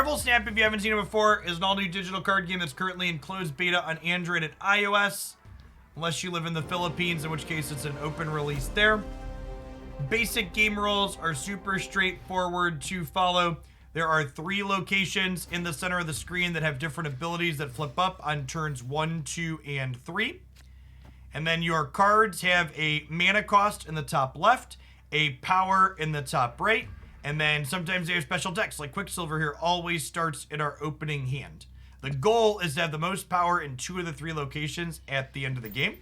Marvel Snap, if you haven't seen it before, is an all-new digital card game that's currently in closed beta on Android and iOS. Unless you live in the Philippines, in which case it's an open release there. Basic game rules are super straightforward to follow. There are 3 locations in the center of the screen that have different abilities that flip up on turns 1, 2, and 3. And then your cards have a mana cost in the top left, a power in the top right, and then sometimes they have special decks, like Quicksilver here always starts in our opening hand. The goal is to have the most power in 2 of the 3 locations at the end of the game.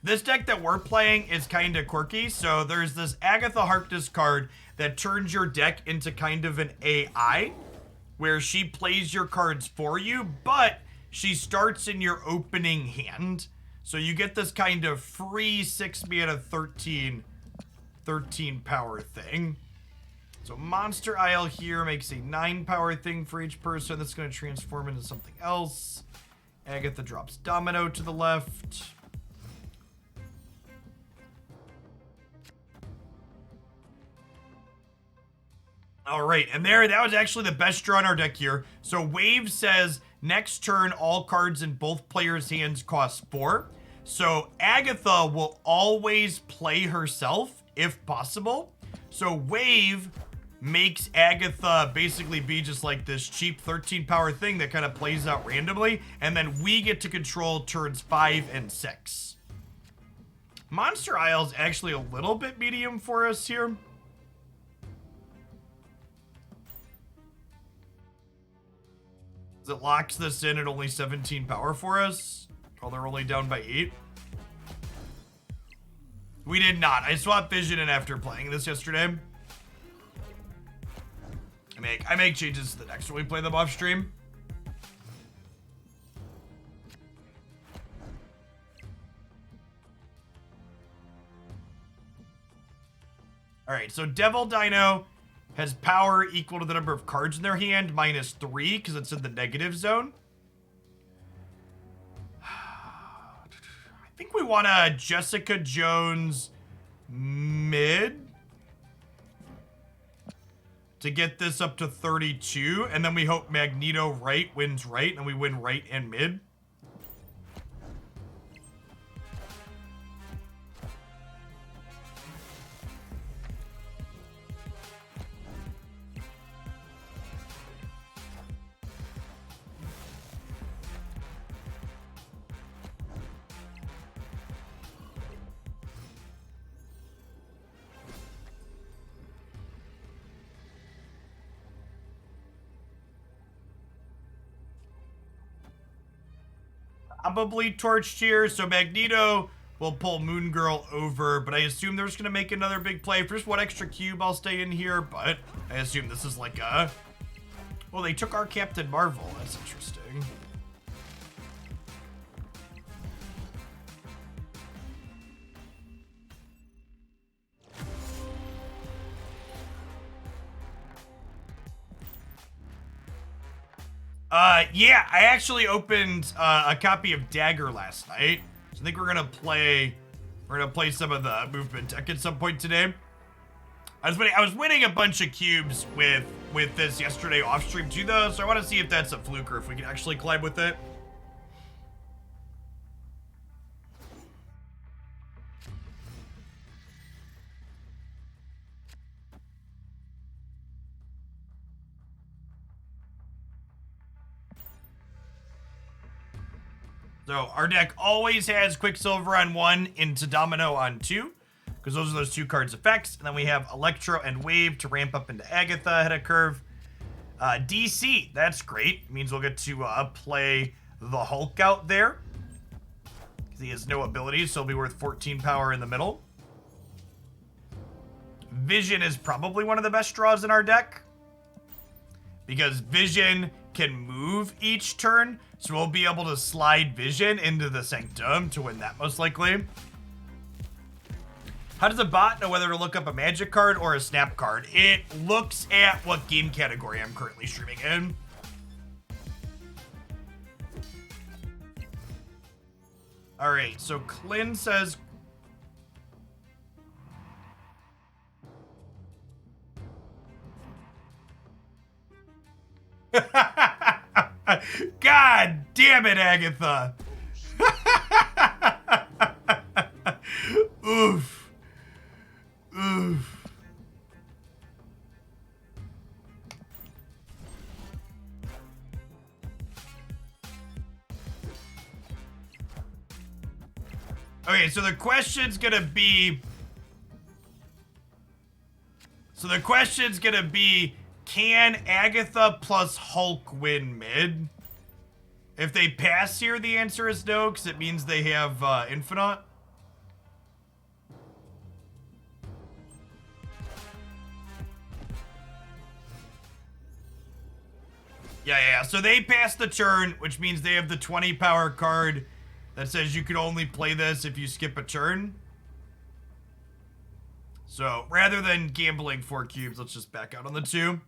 This deck that we're playing is kind of quirky. So there's this Agatha Harkness card that turns your deck into kind of an AI, where she plays your cards for you, but she starts in your opening hand. So you get this kind of free 6 mana 13 power thing. So Monster Isle here makes a 9 power thing for each person. That's going to transform into something else. Agatha drops Domino to the left. All right, and that was actually the best draw in our deck here. So Wave says next turn all cards in both players' hands cost 4. So Agatha will always play herself if possible. So Wave makes Agatha basically be just like this cheap 13 power thing that kind of plays out randomly, and then we get to control turns 5 and 6. Monster Isle is actually a little bit medium for us here. It locks this in at only 17 power for us. Oh, they're only down by 8. We did not. I swapped Vision in after playing this yesterday. I make changes to the decks when we play them off stream. All right, so Devil Dino has power equal to the number of cards in their hand, minus 3, because it's in the negative zone. I think we want a Jessica Jones mid to get this up to 32, and then we hope Magneto right wins right, and we win right and mid. Probably Torched here, so Magneto will pull Moon Girl over, but I assume they're just going to make another big play. For just 1 extra cube, I'll stay in here, but I assume this is like a... Well, they took our Captain Marvel. That's interesting. Yeah, I actually opened a copy of Dagger last night. So I think we're gonna play some of the movement deck at some point today. I was winning a bunch of cubes with this yesterday off stream too, though. So I want to see if that's a fluke or if we can actually climb with it. So our deck always has Quicksilver on 1 into Domino on 2, because those are those 2 cards' effects. And then we have Electro and Wave to ramp up into Agatha ahead of curve. DC, that's great. It means we'll get to play the Hulk out there, because he has no abilities, so he'll be worth 14 power in the middle. Vision is probably one of the best draws in our deck, because Vision can move each turn, so we'll be able to slide Vision into the Sanctum to win that most likely. How does a bot know whether to look up a magic card or a snap card? It looks at what game category I'm currently streaming in. All right, so Clint says... God damn it, Agatha. Oof. Oof. Okay, so the question's gonna be... can Agatha plus Hulk win mid? If they pass here, the answer is no, because it means they have Infinite. Yeah. So they pass the turn, which means they have the 20 power card that says you can only play this if you skip a turn. So rather than gambling 4 cubes, let's just back out on the 2.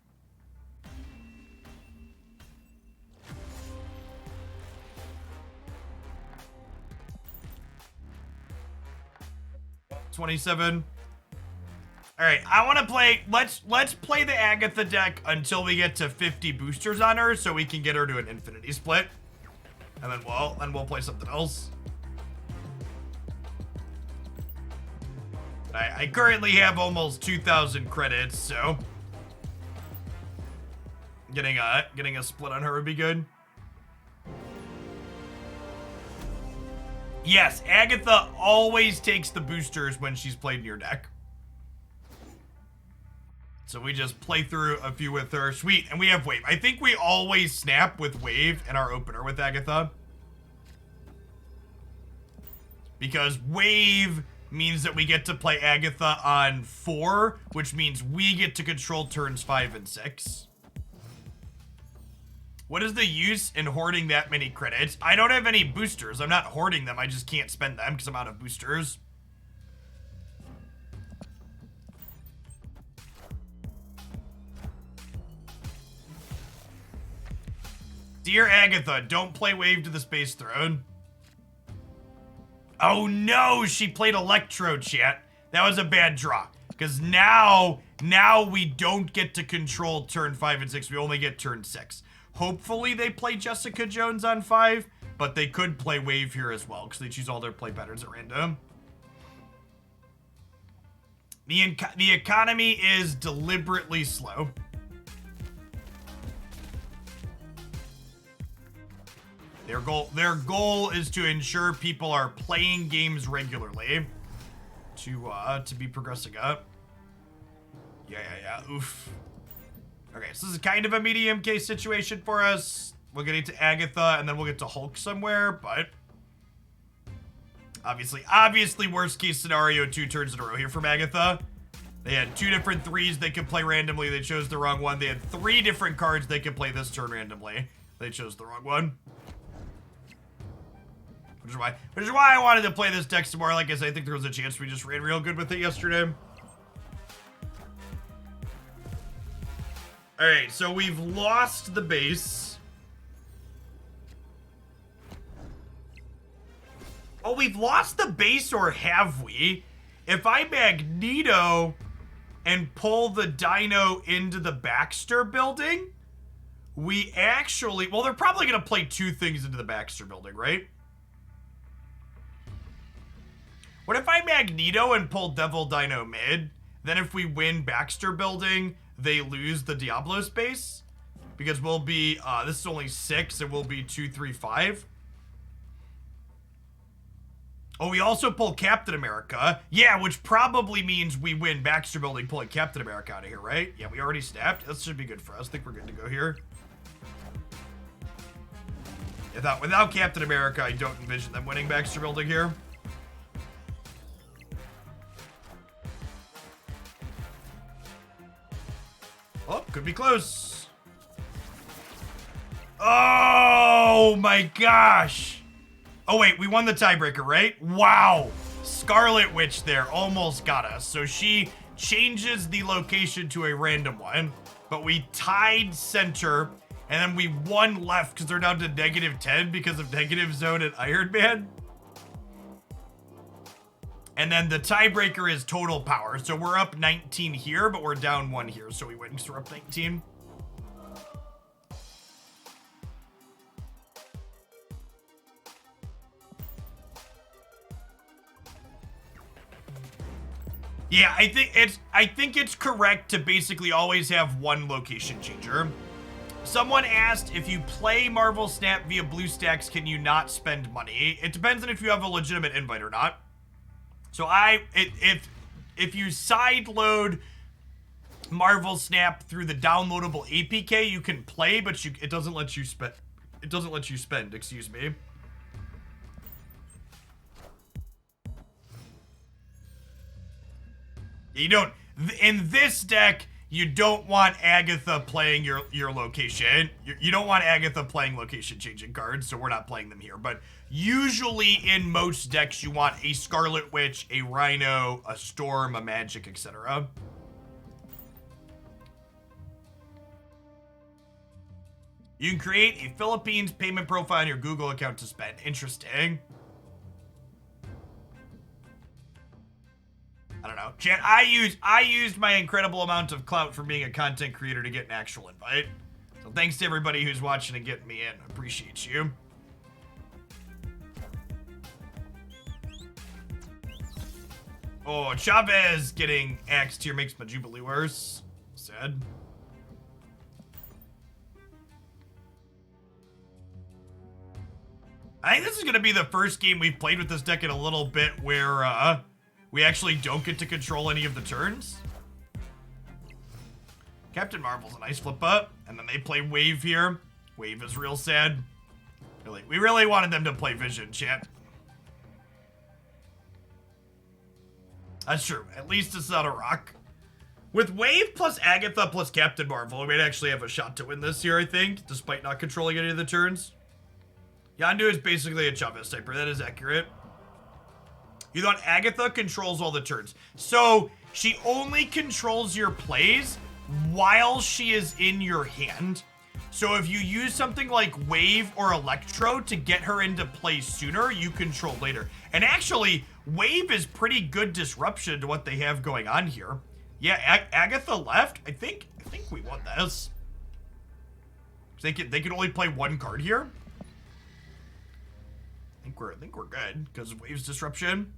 $27. All right, I want to play. Let's play the Agatha deck until we get to 50 boosters on her, so we can get her to an infinity split, and then we'll play something else. I currently have almost 2,000 credits, so getting a split on her would be good. Yes, Agatha always takes the boosters when she's played in your deck. So we just play through a few with her. Sweet, and we have Wave. I think we always snap with Wave in our opener with Agatha. Because Wave means that we get to play Agatha on 4, which means we get to control turns 5 and 6. What is the use in hoarding that many credits? I don't have any boosters. I'm not hoarding them. I just can't spend them because I'm out of boosters. Dear Agatha, don't play Wave to the Space Throne. Oh no, she played Electro, chat. That was a bad draw. Because now we don't get to control turn 5 and 6. We only get turn 6. Hopefully they play Jessica Jones on 5, but they could play Wave here as well, because they choose all their play patterns at random. The economy is deliberately slow. Their goal is to ensure people are playing games regularly to be progressing up. Yeah. Oof. Okay, so this is kind of a medium case situation for us. We'll get into Agatha, and then we'll get to Hulk somewhere, but obviously worst case scenario, 2 turns in a row here from Agatha. They had 2 different 3s they could play randomly. They chose the wrong one. They had 3 different cards they could play this turn randomly. They chose the wrong one. Which is why I wanted to play this deck some more. Like I said, I think there was a chance we just ran real good with it yesterday. Alright, so we've lost the base. Oh, we've lost the base, or have we? If I Magneto and pull the Dino into the Baxter building, we actually... Well, they're probably going to play 2 things into the Baxter building, right? What if I Magneto and pull Devil Dino mid? Then if we win Baxter building, they lose the Diablo space? Because we'll be, this is only 6, and we'll be 2, 3, 5. Oh, we also pull Captain America. Yeah, which probably means we win Baxter building pulling Captain America out of here, right? Yeah, we already snapped. This should be good for us. I think we're good to go here. Without Captain America, I don't envision them winning Baxter building here. Oh, could be close. Oh my gosh. Oh wait, we won the tiebreaker, right? Wow. Scarlet Witch there almost got us. So she changes the location to a random one, but we tied center, and then we won left because they're down to -10 because of negative zone and Iron Man. And then the tiebreaker is total power. So we're up 19 here, but we're down 1 here. So we win because we're up 19. Yeah, I think it's correct to basically always have one location changer. Someone asked, if you play Marvel Snap via BlueStacks, can you not spend money? It depends on if you have a legitimate invite or not. So if you sideload Marvel Snap through the downloadable APK, you can play, but it doesn't let you spend. It doesn't let you spend. Excuse me. You don't. In this deck, you don't want Agatha playing your location. You don't want Agatha playing location changing cards, so we're not playing them here. But usually in most decks, you want a Scarlet Witch, a Rhino, a Storm, a Magic, etc. You can create a Philippines payment profile on your Google account to spend. Interesting. I don't know. Chat, I used my incredible amount of clout from being a content creator to get an actual invite. So thanks to everybody who's watching and getting me in. Appreciate you. Oh, Chavez getting axed here makes my Jubilee worse. Sad. I think this is going to be the first game we've played with this deck in a little bit where, we actually don't get to control any of the turns. Captain Marvel's a nice flip up, and then they play Wave here. Wave is real sad. We really wanted them to play Vision, chat. That's true. At least it's not a rock. With Wave plus Agatha plus Captain Marvel, we might actually have a shot to win this here, I think, despite not controlling any of the turns. Yondu is basically a Chavez typer. That is accurate. You thought Agatha controls all the turns. So she only controls your plays while she is in your hand. So if you use something like Wave or Electro to get her into play sooner, you control later. And actually, Wave is pretty good disruption to what they have going on here. Yeah, Agatha left. I think we won this. They can only play one card here. I think we're good because of Wave's disruption.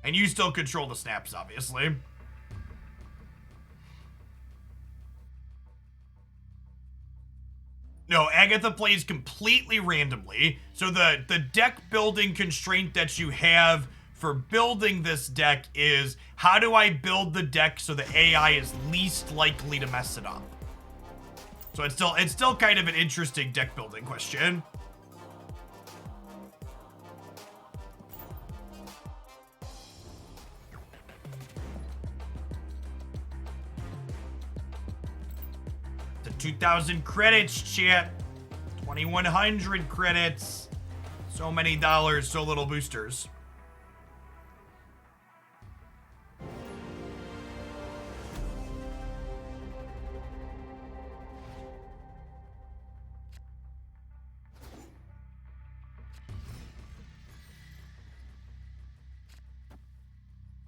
And you still control the snaps, obviously. No, Agatha plays completely randomly. So the deck building constraint that you have for building this deck is, how do I build the deck so the AI is least likely to mess it up? So it's still kind of an interesting deck building question. The 2,000 credits, chat. 2,100 credits. So many dollars, so little boosters.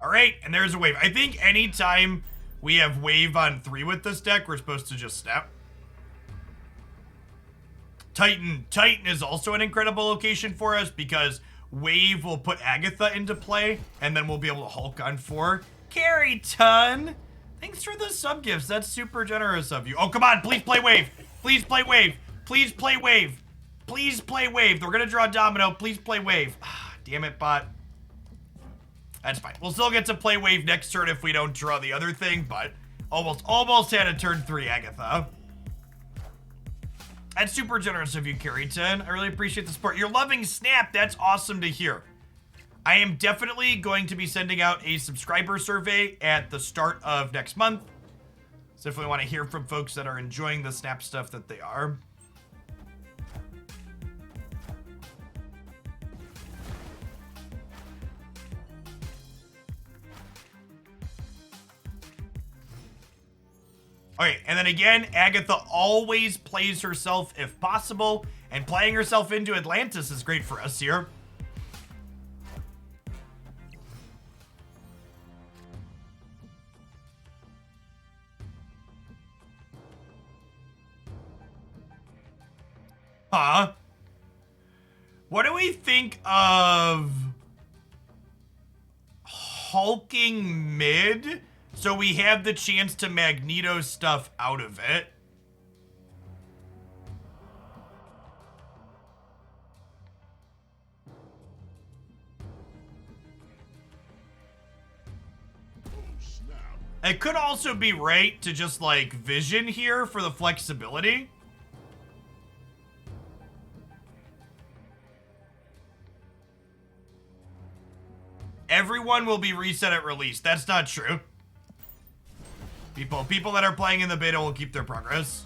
All right, and there's a Wave. I think anytime we have Wave on 3 with this deck, we're supposed to just snap. Titan is also an incredible location for us because Wave will put Agatha into play, and then we'll be able to Hulk on 4. Carry ton. Thanks for the sub gifts. That's super generous of you. Oh, come on. Please play Wave. Please play Wave. Please play Wave. Please play Wave. We're going to draw Domino. Please play Wave. Ah, damn it, bot. That's fine. We'll still get to play Wave next turn if we don't draw the other thing, but almost had a turn 3, Agatha. That's super generous of you, Carrington. I really appreciate the support. You're loving Snap. That's awesome to hear. I am definitely going to be sending out a subscriber survey at the start of next month. So definitely want to hear from folks that are enjoying the Snap stuff that they are. Okay, and then again, Agatha always plays herself if possible, and playing herself into Atlantis is great for us here. Huh? What do we think of hulking mid, so we have the chance to Magneto stuff out of it. It could also be right to just like Vision here for the flexibility. Everyone will be reset at release. That's not true. People that are playing in the beta will keep their progress.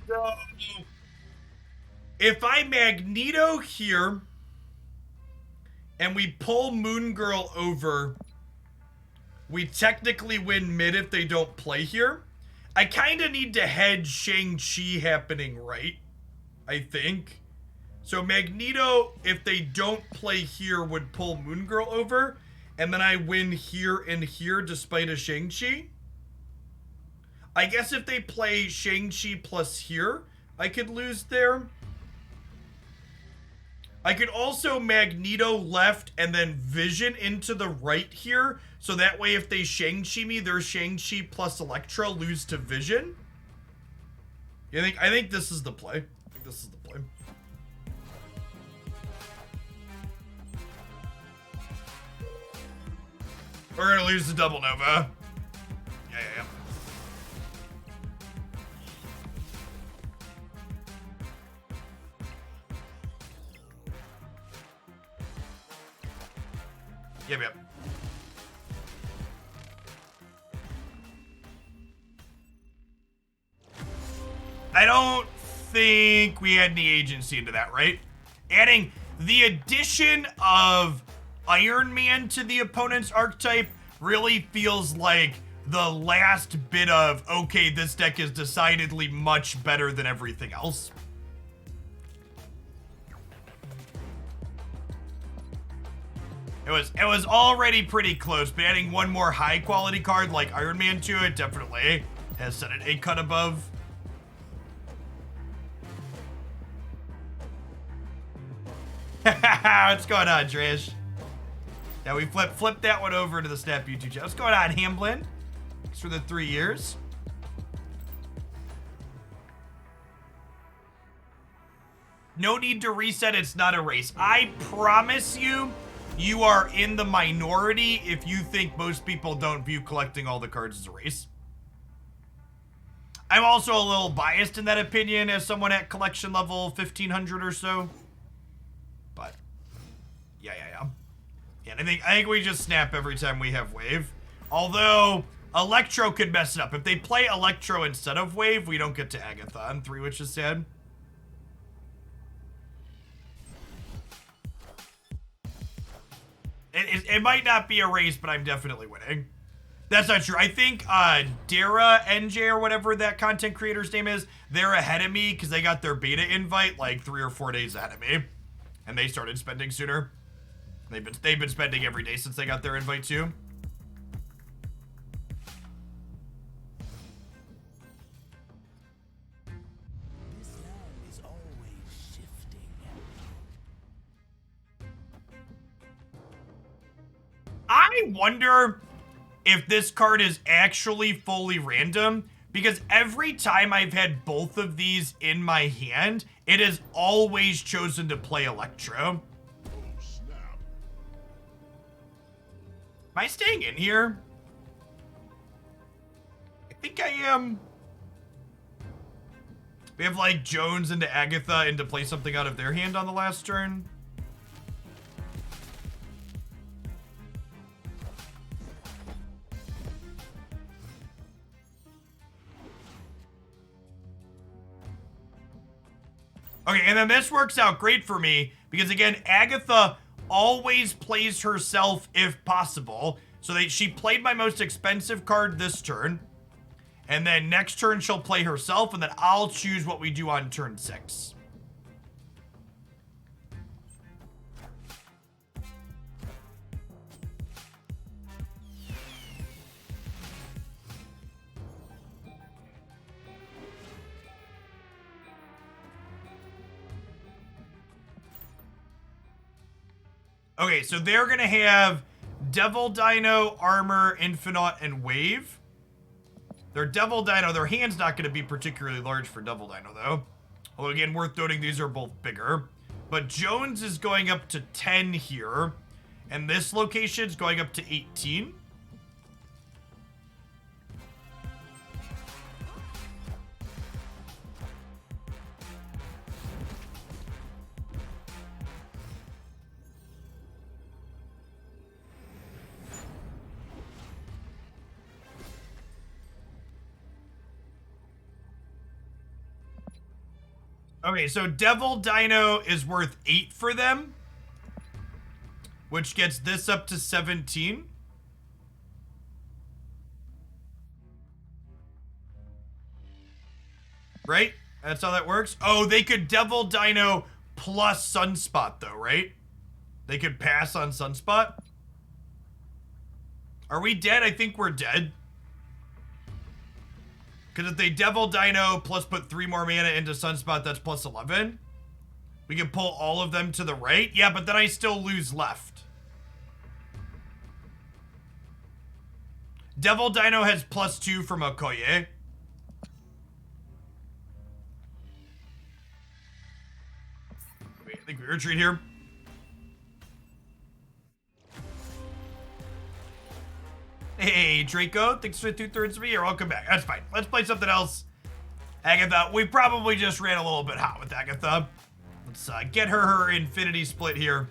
So, if I Magneto here and we pull Moon Girl over, we technically win mid if they don't play here. I kind of need to hedge Shang-Chi happening right, I think. So Magneto, if they don't play here, would pull Moon Girl over, and then I win here and here despite a Shang-Chi. I guess if they play Shang-Chi plus here, I could lose there. I could also Magneto left and then Vision into the right here. So that way if they Shang-Chi me, their Shang-Chi plus Elektra lose to Vision. I think this is the play. I think this is the play. We're gonna lose the double Nova. Yeah. Yep. I don't think we had any agency into that, right? Adding the addition of Iron Man to the opponent's archetype really feels like the last bit of, okay, this deck is decidedly much better than everything else. It was already pretty close, but adding one more high quality card like Iron Man to it definitely has set it a cut above. What's going on, Trish? Yeah, we flipped that one over to the Snap YouTube channel. What's going on, Hamblin? Thanks for the 3 years. No need to reset, it's not a race. I promise you, you are in the minority if you think most people don't view collecting all the cards as a race. I'm also a little biased in that opinion as someone at collection level 1500 or so. But, yeah. And I think we just snap every time we have Wave. Although, Electro could mess it up. If they play Electro instead of Wave, we don't get to Agatha on 3, which is sad. It might not be a race, but I'm definitely winning. That's not true. I think Dara NJ or whatever that content creator's name is, they're ahead of me because they got their beta invite like 3 or 4 days ahead of me. And they started spending sooner. They've been spending every day since they got their invite too. This land is always shifting. I wonder if this card is actually fully random, because every time I've had both of these in my hand, it has always chosen to play Electro. Oh, snap. Am I staying in here? I think I am. We have like Jones into Agatha and to play something out of their hand on the last turn. Okay, and then this works out great for me because, again, Agatha always plays herself if possible. So she played my most expensive card this turn. And then next turn she'll play herself, and then I'll choose what we do on turn 6. Okay, so they're gonna have Devil Dino, Armor, Infinite, and Wave. Their Devil Dino, their hand's not gonna be particularly large for Devil Dino though. Although again, worth noting these are both bigger. But Jones is going up to 10 here. And this location is going up to 18. Okay, so Devil Dino is worth 8 for them, which gets this up to 17. Right? That's how that works? Oh, they could Devil Dino plus Sunspot, though, right? They could pass on Sunspot? Are we dead? I think we're dead. Because if they Devil Dino plus put 3 more mana into Sunspot, that's plus 11. We can pull all of them to the right. Yeah, but then I still lose left. Devil Dino has plus 2 from Okoye. Wait, I think we retreat here. Hey, Draco, thanks for 2/3 of me. You're welcome back. That's fine. Let's play something else. Agatha, we probably just ran a little bit hot with Agatha. Let's get her Infinity Split here.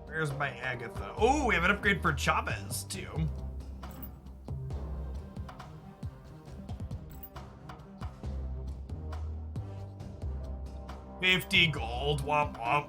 Where's my Agatha? Oh, we have an upgrade for Chavez, too. $50 gold, womp womp.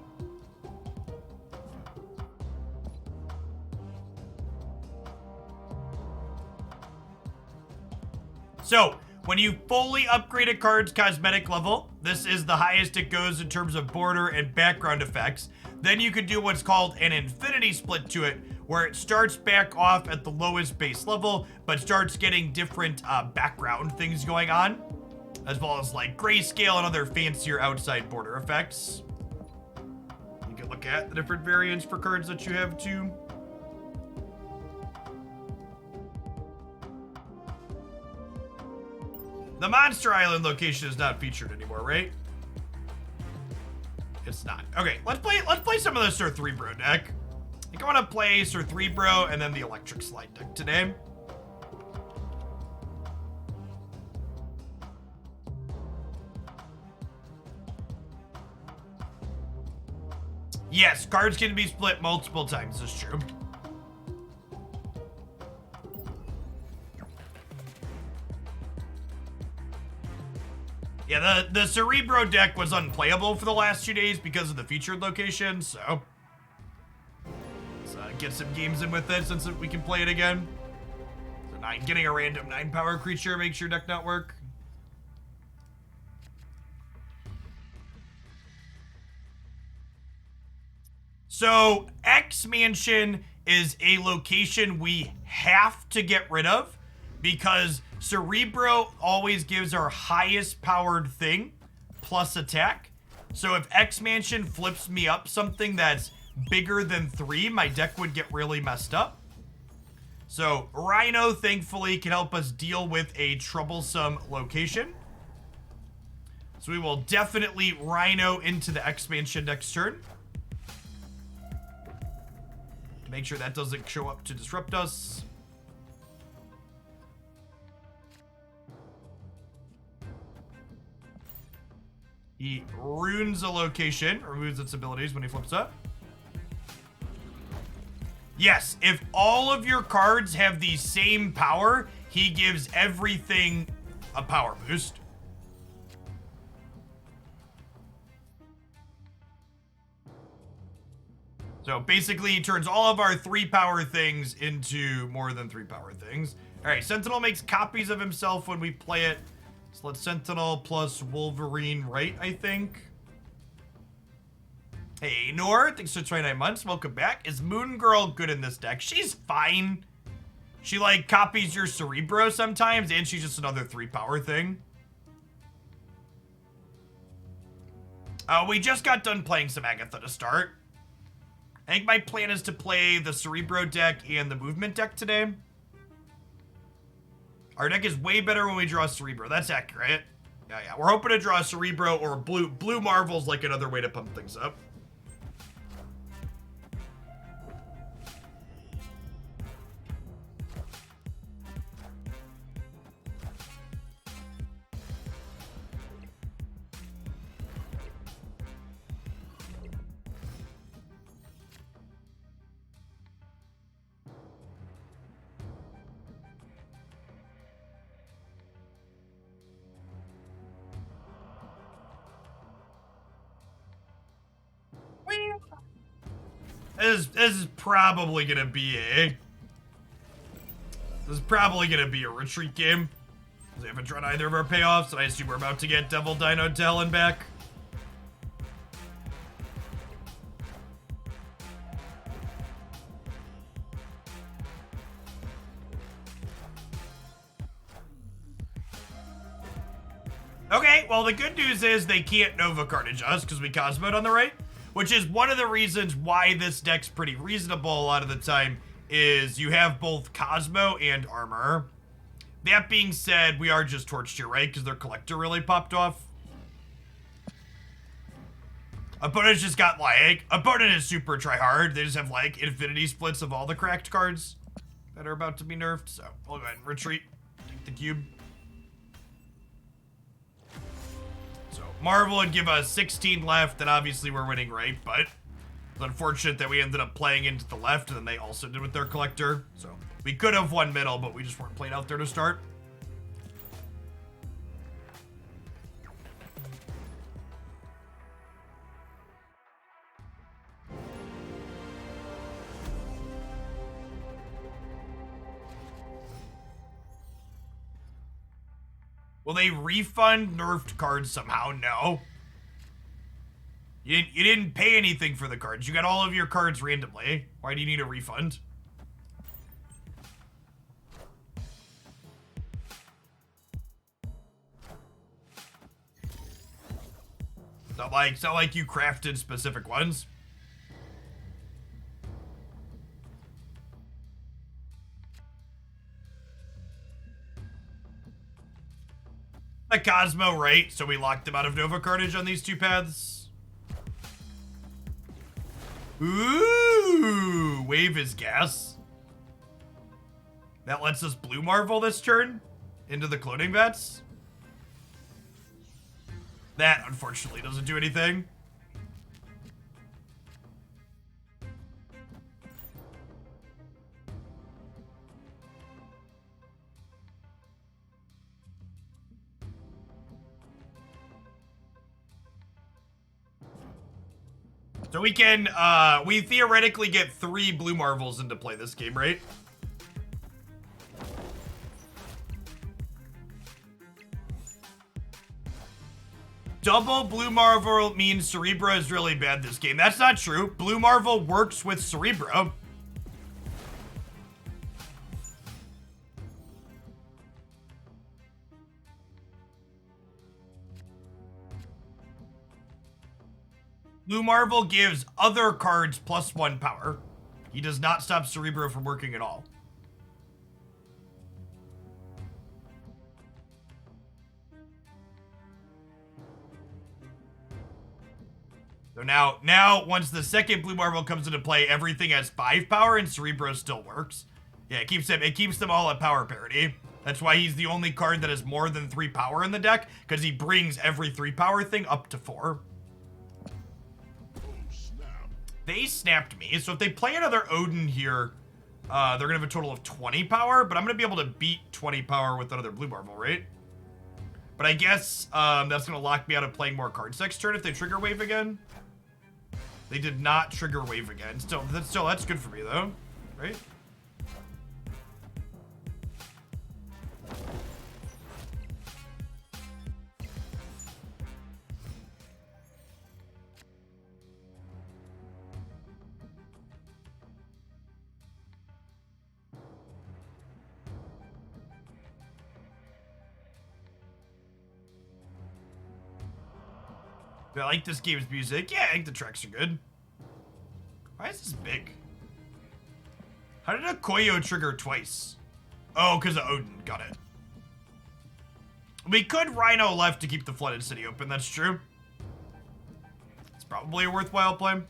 So, when you fully upgrade a card's cosmetic level, this is the highest it goes in terms of border and background effects, then you can do what's called an Infinity Split to it, where it starts back off at the lowest base level, but starts getting different background things going on, as well as like grayscale and other fancier outside border effects. You can look at the different variants for cards that you have too. The Monster Island location is not featured anymore, right? It's not. Okay, let's play some of the Sir Threebro deck. I think I want to play Sir Threebro and then the Electric Slide deck today. Yes, cards can be split multiple times, this is true. Yeah, the Cerebro deck was unplayable for the last 2 days because of the featured location, so let's get some games in with it since we can play it again. So getting a random 9 power creature makes your deck not work. So X Mansion is a location we have to get rid of because Cerebro always gives our highest powered thing plus attack. So if X Mansion flips me up something that's bigger than 3, my deck would get really messed up. So Rhino, thankfully, can help us deal with a troublesome location. So we will definitely Rhino into the X Mansion next turn. To make sure that doesn't show up to disrupt us. He runes a location, removes its abilities when he flips up. Yes, if all of your cards have the same power, he gives everything a power boost. So basically, he turns all of our 3 power things into more than 3 power things. All right, Sentinel makes copies of himself when we play it. So let's Sentinel plus Wolverine, right, I think. Hey, Nor, thanks for 29 months. Welcome back. Is Moon Girl good in this deck? She's fine. She, like, copies your Cerebro sometimes, and she's just another 3 power thing. We just got done playing some Agatha to start. I think my plan is to play the Cerebro deck and the Movement deck today. Our deck is way better when we draw Cerebro. That's accurate. Yeah. We're hoping to draw Cerebro or Blue Marvel's like another way to pump things up. This is probably gonna be a retreat game. We haven't drawn either of our payoffs, and I assume we're about to get Devil Dino Talon back. Okay, well the good news is they can't Nova Carnage us because we Cosmoed on the right. Which is one of the reasons why this deck's pretty reasonable a lot of the time, is you have both Cosmo and Armor. That being said, we are just torched here, right? Because their Collector really popped off. Opponent's just got, like, opponent is super tryhard. They just have, like, infinity splits of all the cracked cards that are about to be nerfed. So, we'll go ahead and retreat. Take the cube. Marvel would give us 16 left, and obviously we're winning right, but it's unfortunate that we ended up playing into the left, and then they also did with their Collector. So we could have won middle, but we just weren't playing out there to start. Will they refund nerfed cards somehow? No. You didn't pay anything for the cards. You got all of your cards randomly. Why do you need a refund? It's not like you crafted specific ones. The Cosmo, right? So we locked them out of Nova Carnage on these 2 paths. Ooh, Wave is gas. That lets us Blue Marvel this turn into the cloning vets. That, unfortunately, doesn't do anything. So we can, we theoretically get 3 Blue Marvels into play this game, right? Double Blue Marvel means Cerebro is really bad this game. That's not true. Blue Marvel works with Cerebro. Blue Marvel gives other cards +1 power. He does not stop Cerebro from working at all. So now once the second Blue Marvel comes into play, everything has 5 power and Cerebro still works. Yeah, it keeps them all at power parity. That's why he's the only card that has more than 3 power in the deck, because he brings every 3 power thing up to 4. They snapped me, so if they play another Odin here, they're gonna have a total of 20 power, but I'm gonna be able to beat 20 power with another Blue Marvel, right? But I guess that's gonna lock me out of playing more cards next turn if they trigger wave again. They did not trigger wave again. Still, that's good for me though, right? I like this game's music. Yeah, I think the tracks are good. Why is this big? How did a Koyo trigger twice? Oh, because of Odin. Got it. We could Rhino left to keep the Flooded City open. That's true. It's probably a worthwhile play.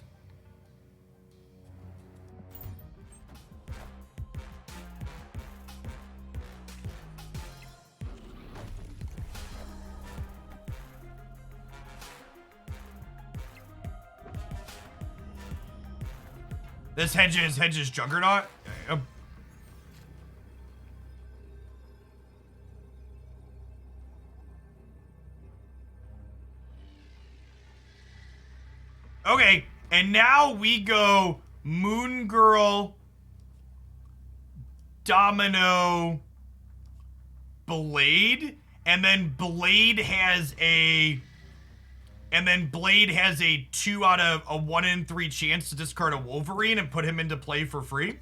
This hedges Juggernaut. Yeah. Okay, and now we go Moon Girl, Domino, Blade, and then Blade has a 2 out of a 1 in 3 chance to discard a Wolverine and put him into play for free.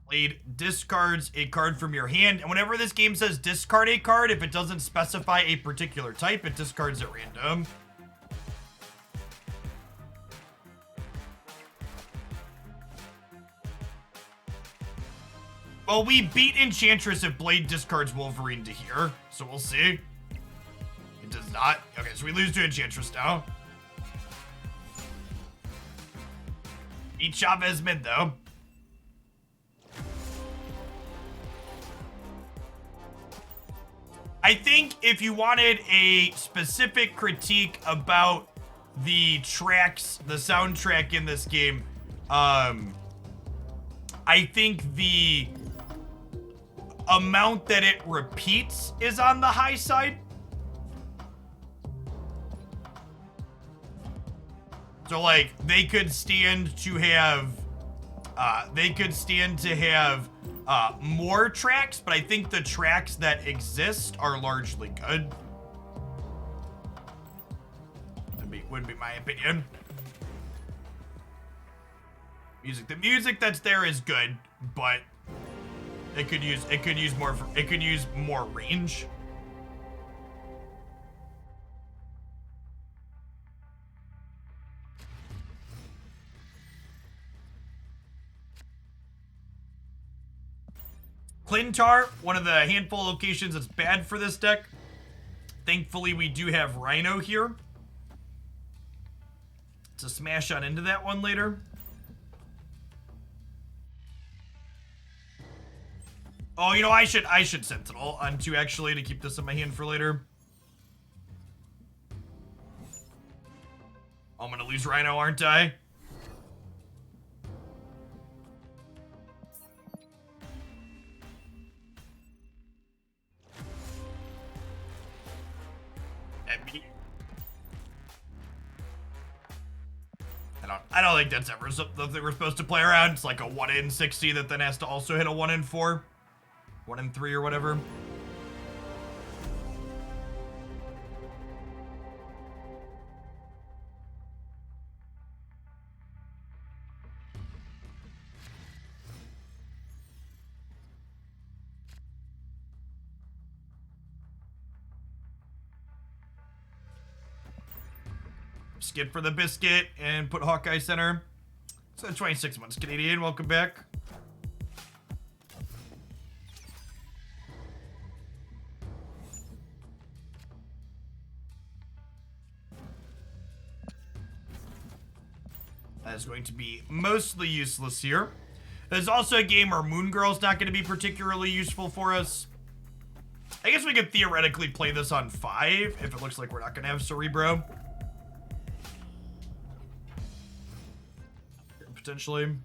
Blade discards a card from your hand, and whenever this game says discard a card, if it doesn't specify a particular type, it discards at random. Well, we beat Enchantress if Blade discards Wolverine to here, so we'll see. It does not. Okay, so we lose to Enchantress now. Beat Chavez mid, though. I think if you wanted a specific critique about the tracks, the soundtrack in this game, I think the amount that it repeats is on the high side. So like they could stand to have more tracks, but I think the tracks that exist are largely good. Would be my opinion. The music that's there is good, but it could use more range. Clintar, one of the handful of locations that's bad for this deck. Thankfully, we do have Rhino here to smash on into that one later. Oh, you know, I should Sentinel on 2 actually to keep this in my hand for later. I'm gonna lose Rhino, aren't I? I don't think that's ever something we're supposed to play around. It's like a 1 in 60 that then has to also hit a 1 in 4. 1 in 3 or whatever. Skip for the biscuit and put Hawkeye center. So 26 months Canadian, welcome back. That is going to be mostly useless here. There's also a game where Moon Girl's not going to be particularly useful for us. I guess we could theoretically play this on 5 if it looks like we're not going to have Cerebro. Potentially.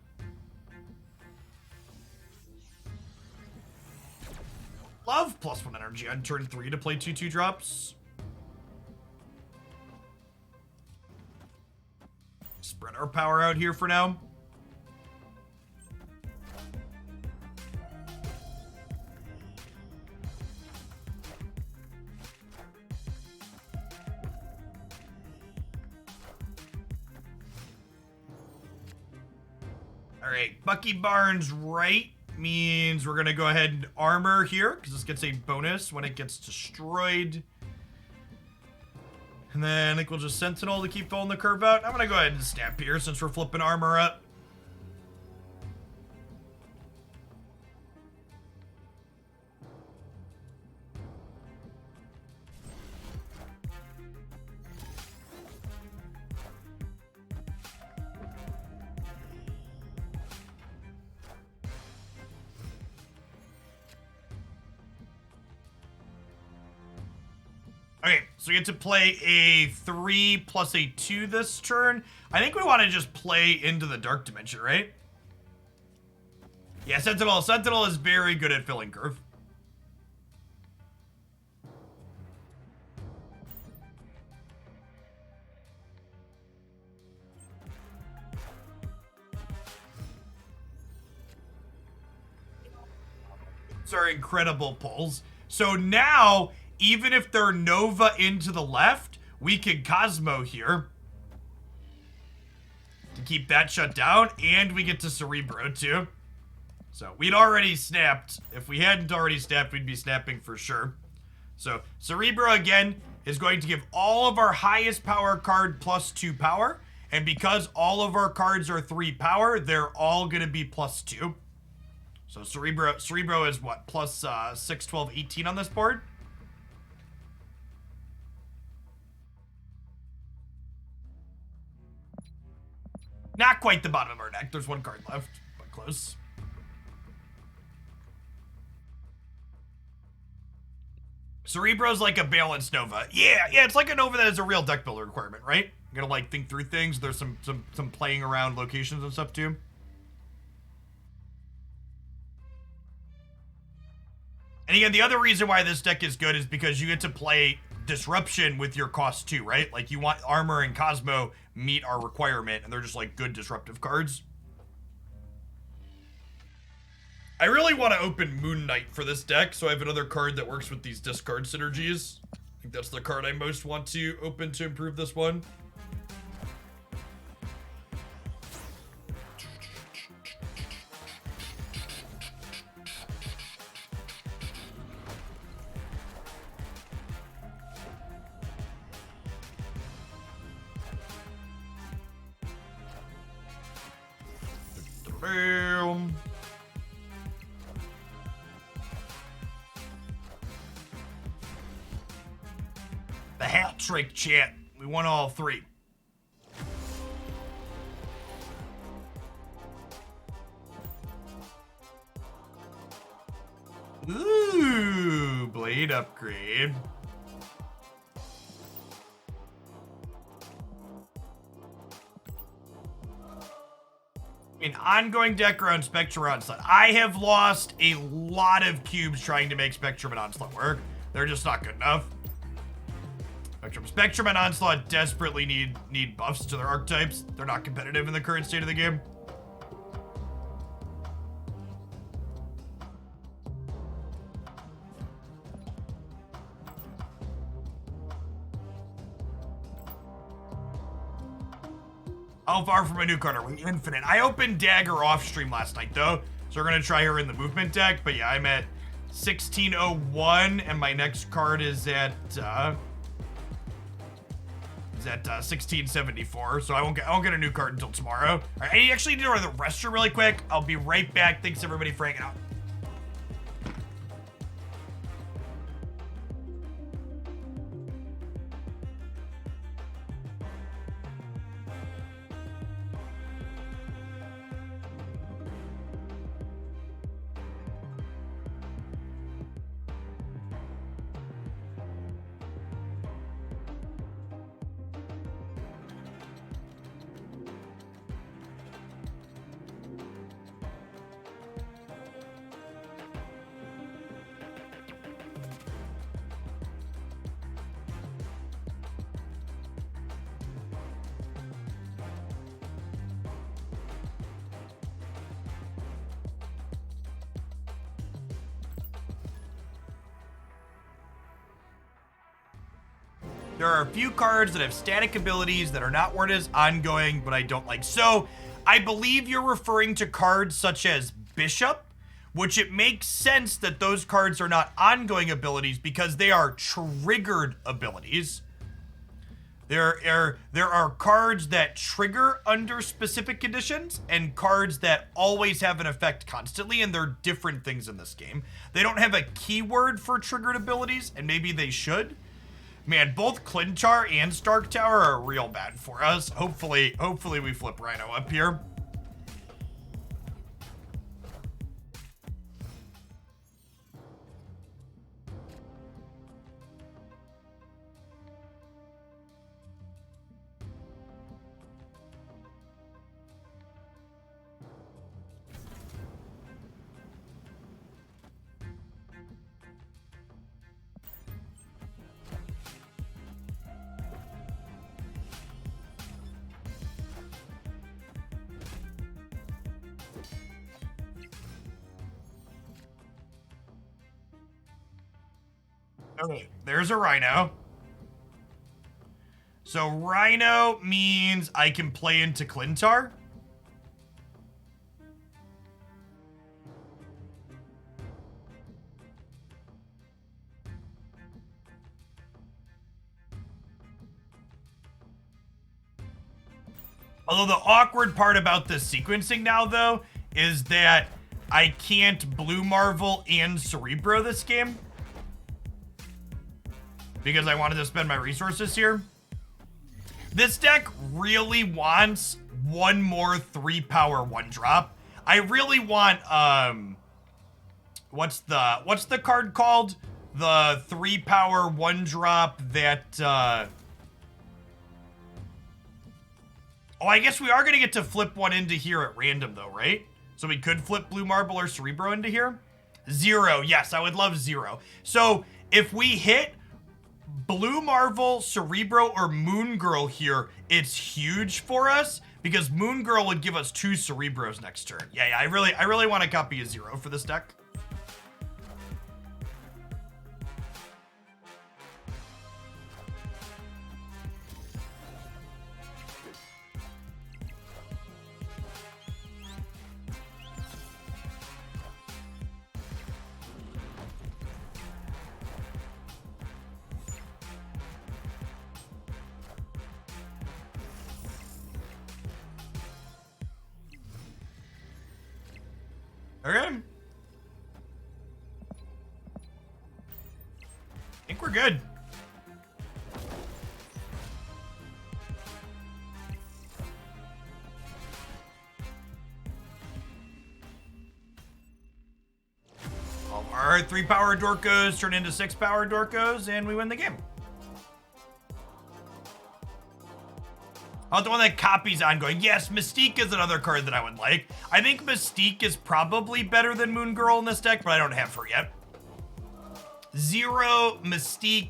Love +1 energy on turn 3 to play 2/2 drops. Spread our power out here for now. All right, Bucky Barnes right means we're gonna go ahead and armor here because this gets a bonus when it gets destroyed. And then I think we'll just Sentinel to keep filling the curve out. I'm gonna go ahead and snap here since we're flipping armor up. Okay, so we get to play a 3 plus a 2 this turn. I think we want to just play into the Dark Dimension, right? Yeah, Sentinel. Sentinel is very good at filling curve. These are incredible pulls. So now, even if they're Nova into the left, we can Cosmo here to keep that shut down, and we get to Cerebro too. So we'd already snapped. If we hadn't already snapped, we'd be snapping for sure. So Cerebro again is going to give all of our highest power card +2 power, and because all of our cards are 3 power, they're all gonna be +2. So Cerebro is what, plus 6, 12, 18 on this board? Not quite the bottom of our deck. There's 1 card left, but close. Cerebro's like a balanced Nova. Yeah, it's like a Nova that has a real deck builder requirement, right? You gotta like think through things. There's some playing around locations and stuff too. And again, the other reason why this deck is good is because you get to play Disruption with your cost too, right? Like you want Armor and Cosmo meet our requirement, and they're just like good disruptive cards. I really want to open Moon Knight for this deck, so I have another card that works with these discard synergies. I think that's the card I most want to open to improve this one. Boom. The hat trick, chat. We won all 3. Ooh, blade upgrade. In ongoing deck around Spectrum and Onslaught, I have lost a lot of cubes trying to make Spectrum and Onslaught work. They're just not good enough. Spectrum and Onslaught desperately need buffs to their archetypes. They're not competitive in the current state of the game. How far from a new card are we? Infinite. I opened Dagger off stream last night though, so we're gonna try her in the movement deck. But yeah, I'm at 1601, and my next card is at 1674. So I won't get a new card until tomorrow. All right, I actually need to go to the restroom really quick. I'll be right back. Thanks everybody for hanging out. There are a few cards that have static abilities that are not worded as ongoing, but I don't like. So I believe you're referring to cards such as Bishop, which it makes sense that those cards are not ongoing abilities because they are triggered abilities. There are cards that trigger under specific conditions and cards that always have an effect constantly, and they're different things in this game. They don't have a keyword for triggered abilities, and maybe they should. Man, both Clinchar and Stark Tower are real bad for us. Hopefully we flip Rhino up here. Okay, there's a Rhino. So Rhino means I can play into Clintar. Although the awkward part about this sequencing now, though, is that I can't Blue Marvel and Cerebro this game. Because I wanted to spend my resources here. This deck really wants one more 3-power 1-drop. I really want, what's the card called? The 3-power 1-drop that, oh, I guess we are going to get to flip one into here at random, though, right? So we could flip Blue Marble or Cerebro into here. 0. Yes, I would love 0. So if we hit Blue Marvel, Cerebro, or Moon Girl here, it's huge for us because Moon Girl would give us 2 Cerebros next turn. Yeah, I really want to copy a 0 for this deck. Okay. I think we're good. All of our 3-power Dorkos turn into 6-power Dorkos, and we win the game. Oh, the one that copies ongoing. Yes, Mystique is another card that I would like. I think Mystique is probably better than Moon Girl in this deck, but I don't have her yet. 0, Mystique,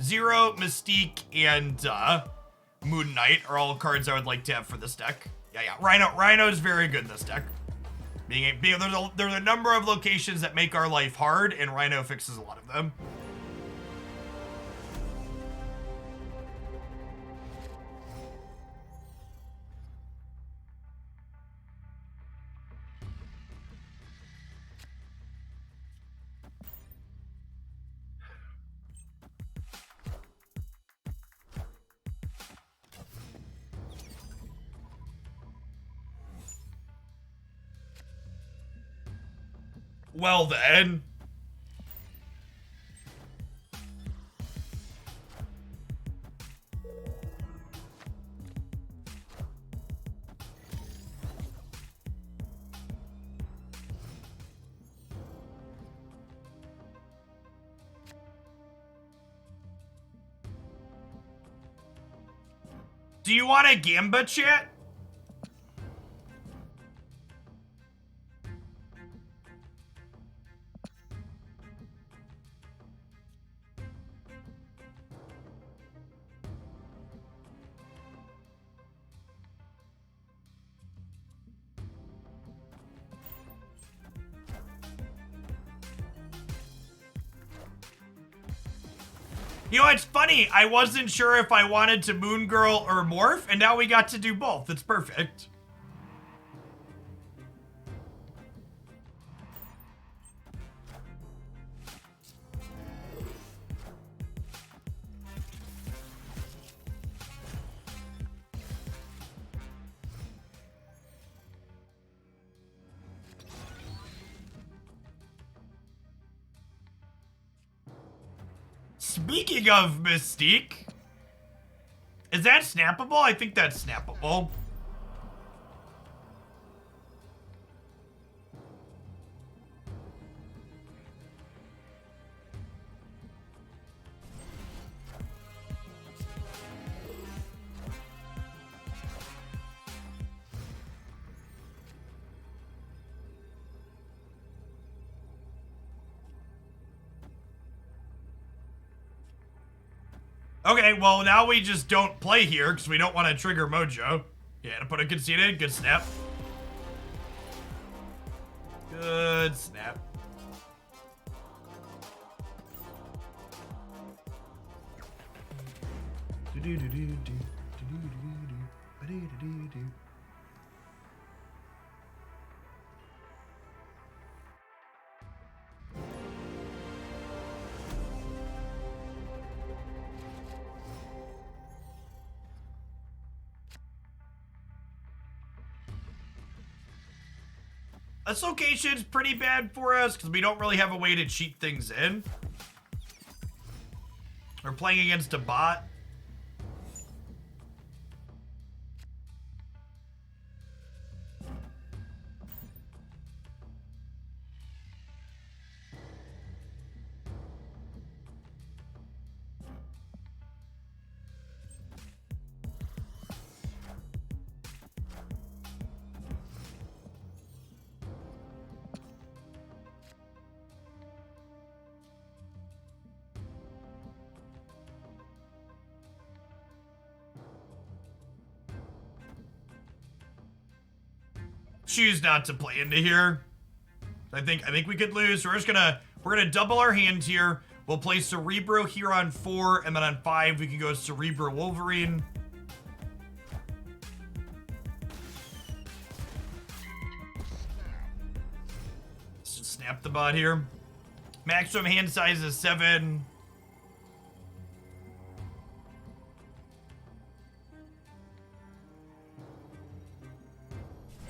0, Mystique, and Moon Knight are all cards I would like to have for this deck. Yeah. Rhino is very good in this deck. There's a number of locations that make our life hard, and Rhino fixes a lot of them. Well then. Do you want a Gamba, chat? You know, it's funny. I wasn't sure if I wanted to Moon Girl or Morph, and now we got to do both. It's perfect. Speaking of Mystique, is that snappable? I think that's snappable. Okay, well, now we just don't play here because we don't want to trigger Mojo. Yeah, to put a conceded. Good snap. Good snap. This location's pretty bad for us because we don't really have a way to cheat things in. We're playing against a bot. Choose not to play into here. I think we could lose. We're gonna double our hand here. We'll play Cerebro here on 4, and then on 5 we can go Cerebro Wolverine. Let's just snap the bot here. Maximum hand size is 7.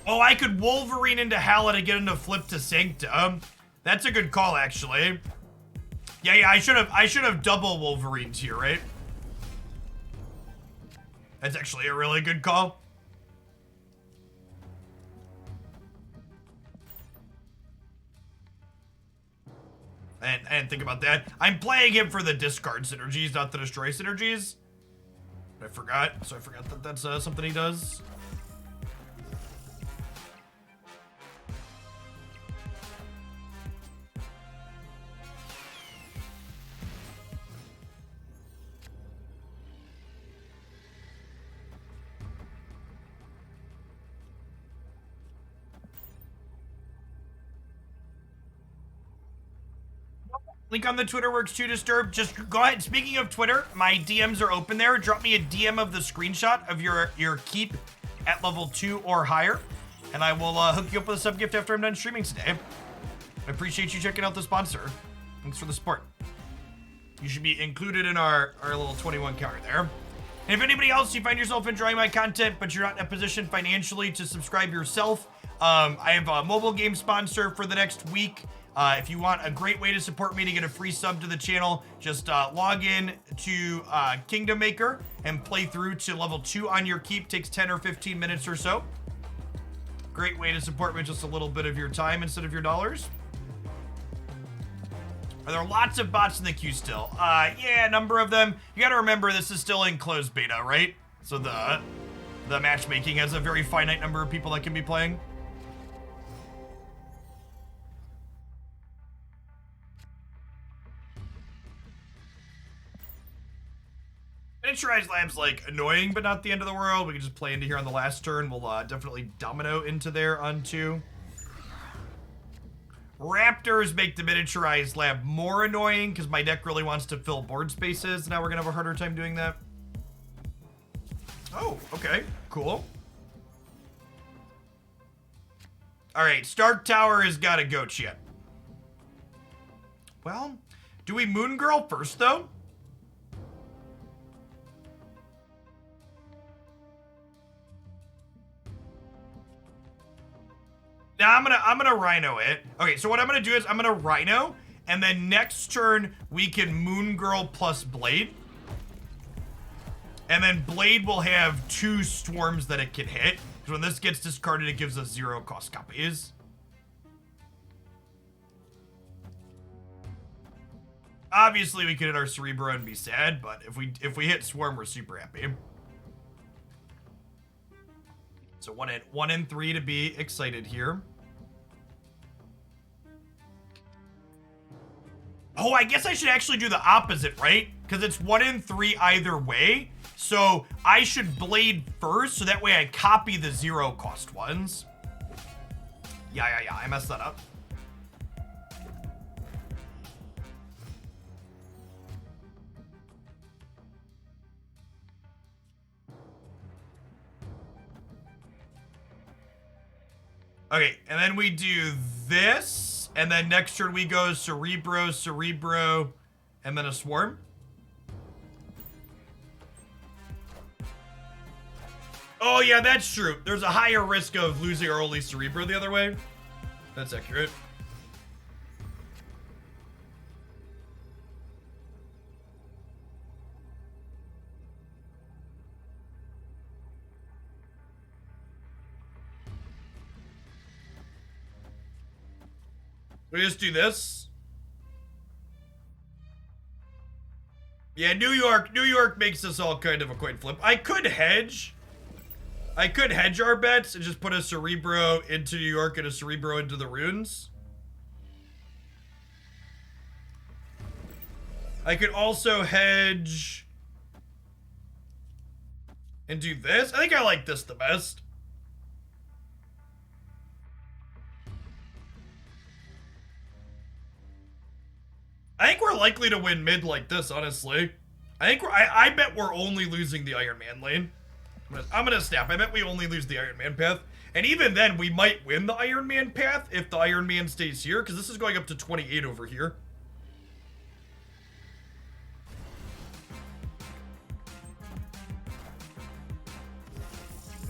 Oh, I could Wolverine into Hala to get into Flip to Sanctum. That's a good call, actually. Yeah, I should have double Wolverines here, right? That's actually a really good call. I didn't think about that. I'm playing him for the discard synergies, not the destroy synergies. I forgot, so I forgot that that's something he does. Link on the Twitter works too, Disturbed. Just go ahead. Speaking of Twitter, my DMs are open there. Drop me a DM of the screenshot of your keep at level 2 or higher, and I will hook you up with a sub gift after I'm done streaming today. I appreciate you checking out the sponsor. Thanks for the support. You should be included in our little 21 counter there. And if anybody else, you find yourself enjoying my content, but you're not in a position financially to subscribe yourself, I have a mobile game sponsor for the next week. If you want a great way to support me to get a free sub to the channel, just log in to Kingdom Maker and play through to level 2 on your keep. Takes 10 or 15 minutes or so. Great way to support me, just a little bit of your time instead of your dollars. Are there lots of bots in the queue still? Yeah, a number of them. You gotta remember this is still in closed beta, right? So the matchmaking has a very finite number of people that can be playing. Miniaturized Lab's like annoying, but not the end of the world. We can just play into here on the last turn. We'll definitely domino into there on 2. Raptors make the miniaturized lab more annoying because my deck really wants to fill board spaces. Now we're going to have a harder time doing that. Oh, okay. Cool. All right, Stark Tower has got to go, Chip. Well, do we Moon Girl first, though? Now I'm gonna Rhino it. Okay, so what I'm gonna do is I'm gonna Rhino, and then next turn we can Moon Girl plus Blade. And then Blade will have 2 Storms that it can hit. So when this gets discarded, it gives us 0 cost copies. Obviously we could hit our Cerebro and be sad, but if we hit Swarm, we're super happy. So 1 and 3 to be excited here. Oh, I guess I should actually do the opposite, right? Because it's 1 and 3 either way. So I should Blade first, so that way I copy the 0 cost ones. Yeah, I messed that up. Okay, and then we do this, and then next turn we go Cerebro, Cerebro, and then a Swarm. Oh yeah, that's true. There's a higher risk of losing our only Cerebro the other way. That's accurate. We just do this. Yeah, New York makes this all kind of a coin flip. I could hedge our bets and just put a Cerebro into New York and a Cerebro into the runes. I could also hedge and do this. I think I like this the best. I think we're likely to win mid like this, honestly. I bet we're only losing the Iron Man lane. I'm gonna snap. I bet we only lose the Iron Man path. And even then, we might win the Iron Man path if the Iron Man stays here, because this is going up to 28 over here.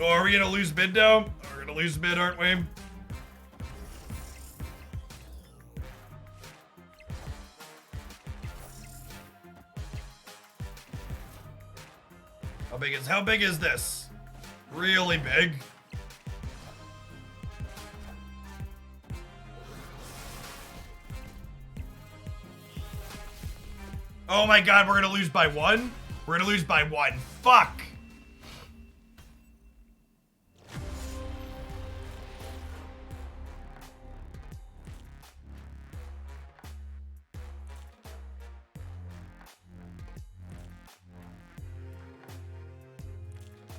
Oh, are we gonna lose mid now? We're gonna lose mid, aren't we? How big is this? Really big. Oh my god, we're gonna lose by 1? We're gonna lose by 1. Fuck!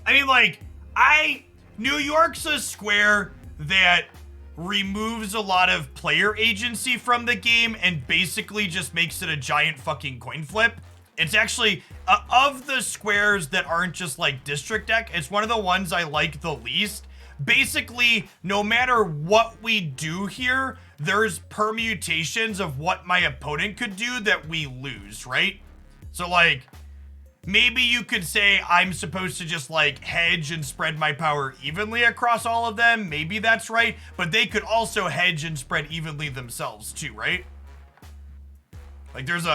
I mean, like, New York's a square that removes a lot of player agency from the game and basically just makes it a giant fucking coin flip. It's actually, of the squares that aren't just like district deck, it's one of the ones I like the least. Basically, no matter what we do here, there's permutations of what my opponent could do that we lose, right? So like, maybe you could say I'm supposed to just like hedge and spread my power evenly across all of them. Maybe that's right, but they could also hedge and spread evenly themselves too, right? Like there's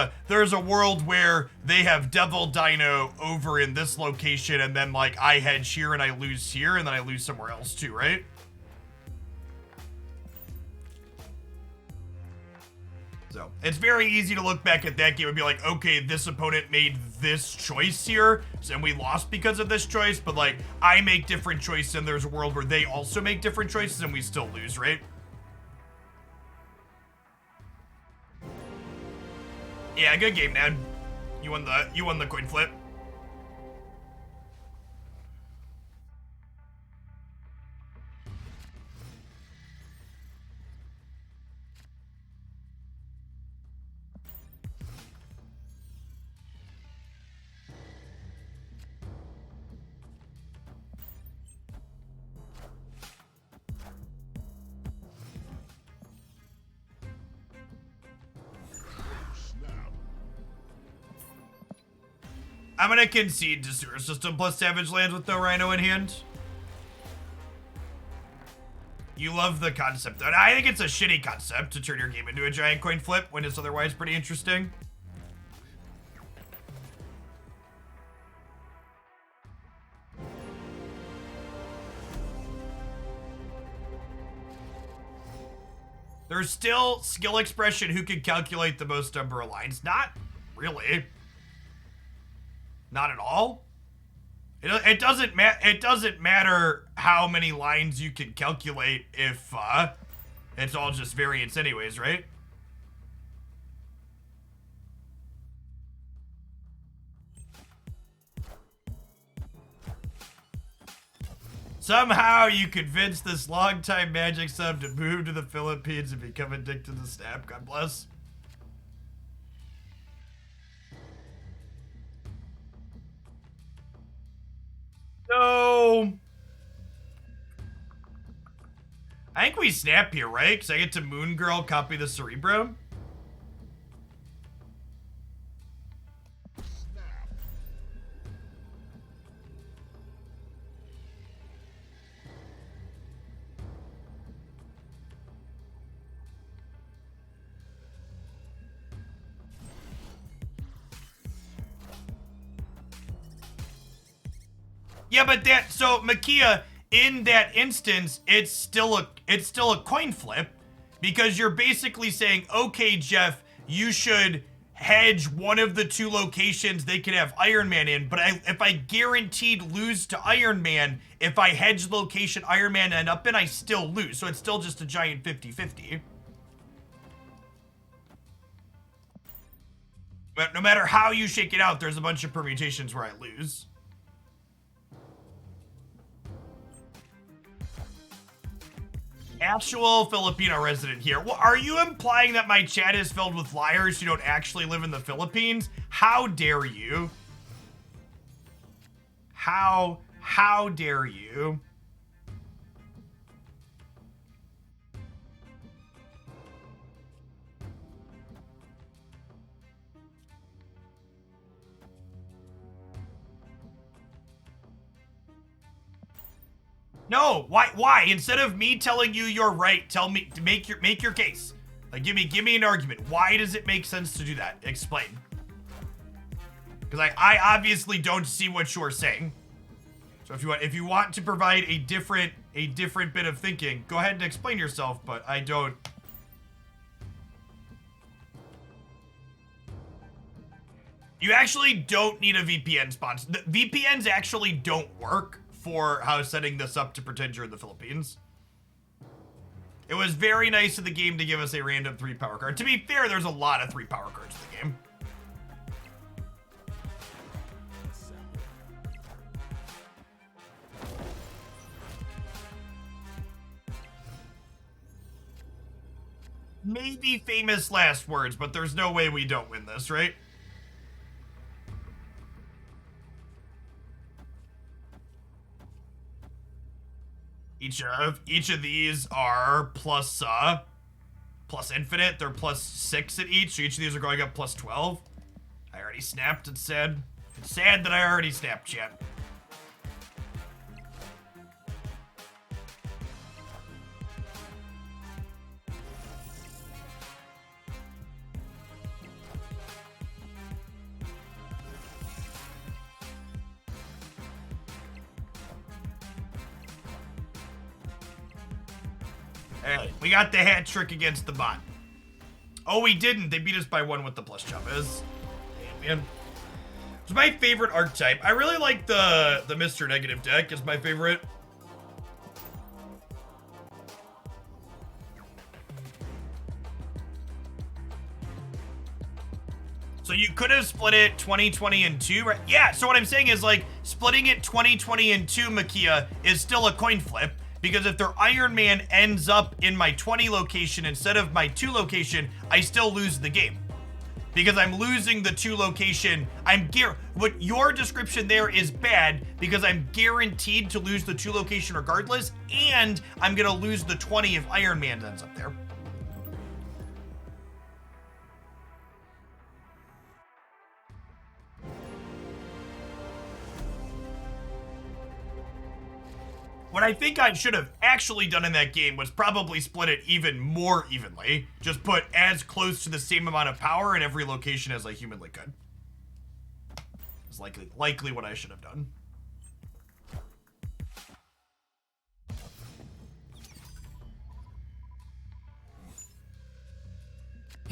a world where they have Devil Dino over in this location and then like I hedge here and I lose here and then I lose somewhere else too, right? So it's very easy to look back at that game and be like, okay, this opponent made this choice here, and we lost because of this choice, but like, I make different choices and there's a world where they also make different choices and we still lose, right? Yeah, good game, Ned. You won the coin flip. I'm gonna concede to Sewer System plus Savage Lands with no Rhino in hand. You love the concept, though. I think it's a shitty concept to turn your game into a giant coin flip when it's otherwise pretty interesting. There's still skill expression who can calculate the most number of lines. Not really. Not at all. It doesn't matter how many lines you can calculate if it's all just variance anyways, right? Somehow you convinced this longtime Magic sub to move to the Philippines and become addicted to Snap. God bless. No. I think we snap here, right? Because I get to Moon Girl copy the Cerebro. Yeah, but so Makia, in that instance, it's still a coin flip because you're basically saying, okay, Jeff, you should hedge one of the two locations they could have Iron Man in, but if I guaranteed lose to Iron Man, if I hedge the location Iron Man end up in, I still lose. So it's still just a giant 50-50. But no matter how you shake it out, there's a bunch of permutations where I lose. Actual Filipino resident here. Well, are you implying that my chat is filled with liars who don't actually live in the Philippines? How dare you? How dare you? No, why? Instead of me telling you you're right, tell me to make your case. Like give me an argument. Why does it make sense to do that? Explain. Because I obviously don't see what you're saying. So if you want to provide a different bit of thinking, go ahead and explain yourself, but I don't. You actually don't need a VPN sponsor. The VPNs actually don't work for how setting this up to pretend you're in the Philippines. It was very nice of the game to give us a random 3 power card. To be fair, there's a lot of 3 power cards in the game. Maybe famous last words, but there's no way we don't win this, right? Each of these are plus infinite. They're plus 6 at each, so each of these are going up plus 12. I already snapped. It's sad. It's sad that I already snapped, chat. Hey, we got the hat trick against the bot. Oh, we didn't. They beat us by 1 with the plus Chavez. Damn, man. It's my favorite archetype. I really like the Mr. Negative deck. It's my favorite. So you could have split it 20, 20, and 2, right? Yeah, so what I'm saying is, like, splitting it 20, 20, and 2, Makia, is still a coin flip. Because if their Iron Man ends up in my 20 location instead of my 2 location, I still lose the game. Because I'm losing the 2 location. What your description there is bad because I'm guaranteed to lose the 2 location regardless, and I'm gonna lose the 20 if Iron Man ends up there. What I think I should have actually done in that game was probably split it even more evenly. Just put as close to the same amount of power in every location as I humanly could. It's likely what I should have done.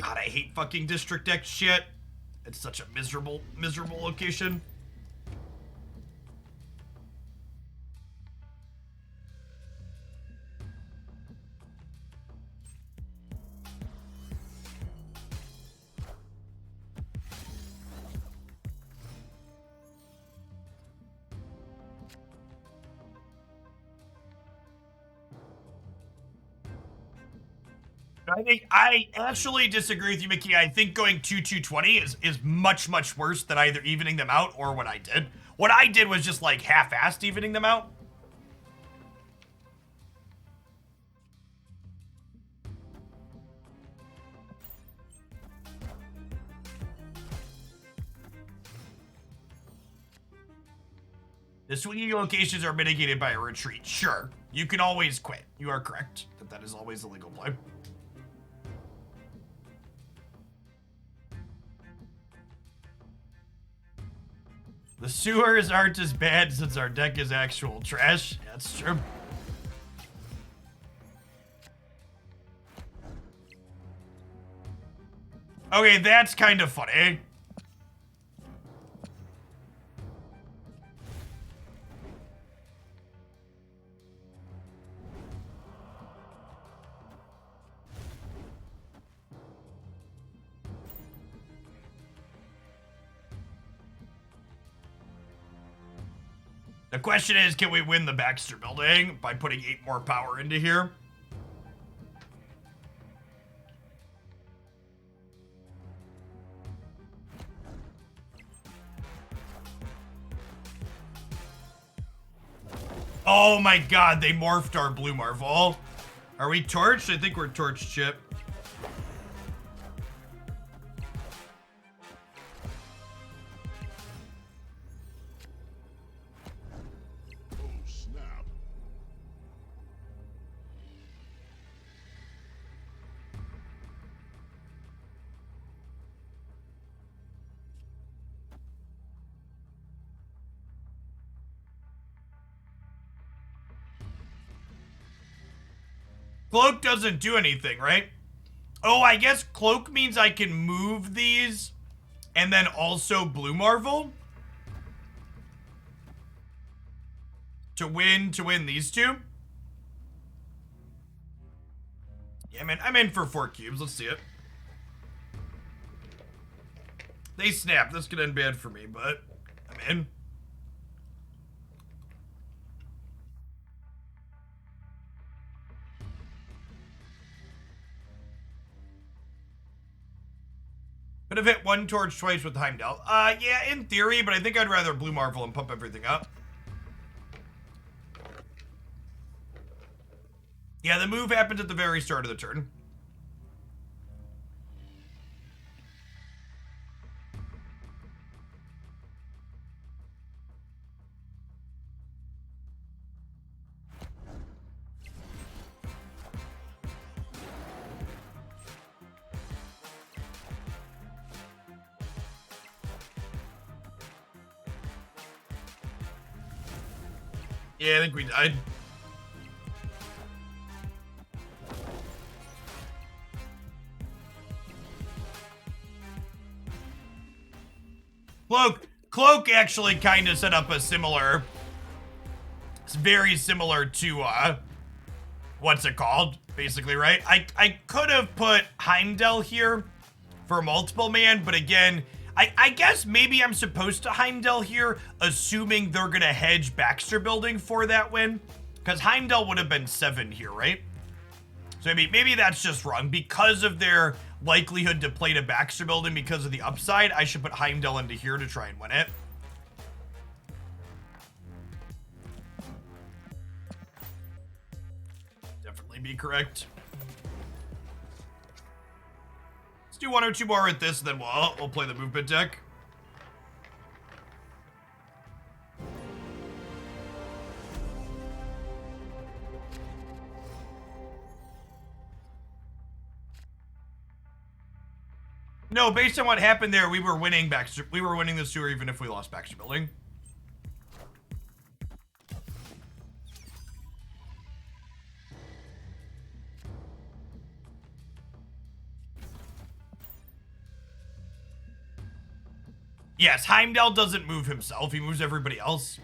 God, I hate fucking District X shit. It's such a miserable location. I actually disagree with you, Mickey. I think going 2-2-20 is much worse than either evening them out or what I did. What I did was just like half-assed evening them out. The swinging locations are mitigated by a retreat. Sure, you can always quit. You are correct. That is always a legal play. The sewers aren't as bad since our deck is actual trash. That's true. Okay, that's kind of funny. The question is, can we win the Baxter building by putting 8 more power into here? Oh my god, they morphed our Blue Marvel. Are we torched? I think we're torched, Chip. Cloak doesn't do anything, right? Oh, I guess Cloak means I can move these and then also Blue Marvel to win these two. Yeah, man, I'm in for 4 cubes. Let's see it. They snap. This could end bad for me, but I'm in. Could have hit 1 torch twice with Heimdall. Yeah, in theory, but I think I'd rather Blue Marvel and pump everything up. Yeah, the move happens at the very start of the turn. Yeah, I think we died. Cloak actually kind of set up a similar... It's very similar to, what's it called? Basically, right? I could have put Heimdall here for multiple man, but again... I guess maybe I'm supposed to Heimdall here, assuming they're going to hedge Baxter building for that win. Because Heimdall would have been 7 here, right? So maybe that's just wrong. Because of their likelihood to play to Baxter building because of the upside, I should put Heimdall into here to try and win it. Definitely be correct. Do 1 or 2 more with this, then we'll play the movement deck. No, based on what happened there, we were winning Baxter. We were winning the sewer even if we lost Baxter Building. Yes, Heimdall doesn't move himself. He moves everybody else.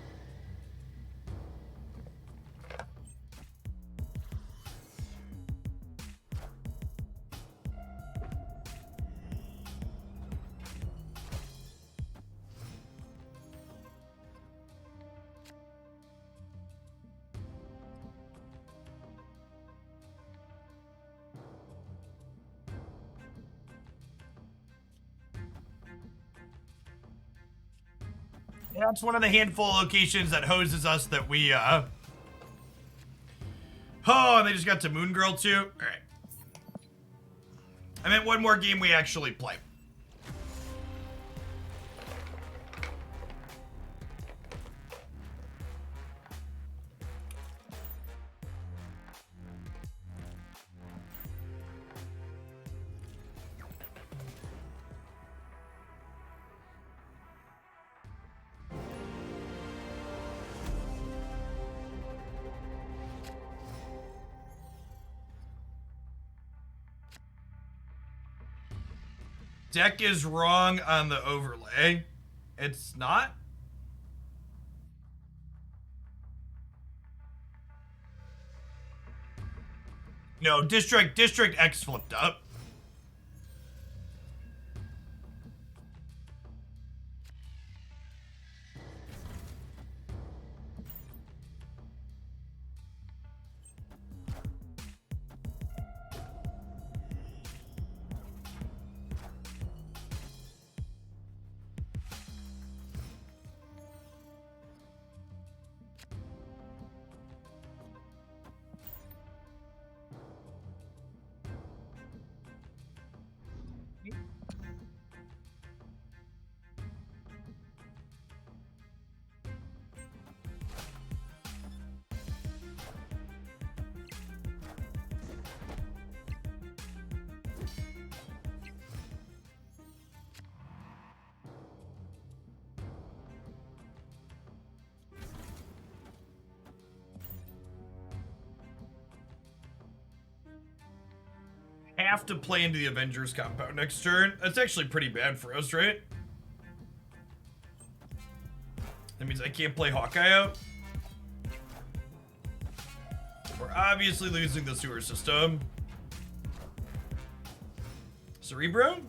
Yeah, that's one of the handful of locations that hoses us that we, Oh, and they just got to Moon Girl too? Alright. I meant one more game we actually play. Deck is wrong on the overlay. It's not? No, District X flipped up. Have to play into the Avengers compound next turn. That's actually pretty bad for us, right? That means I can't play Hawkeye out. We're obviously losing the sewer system. Cerebro?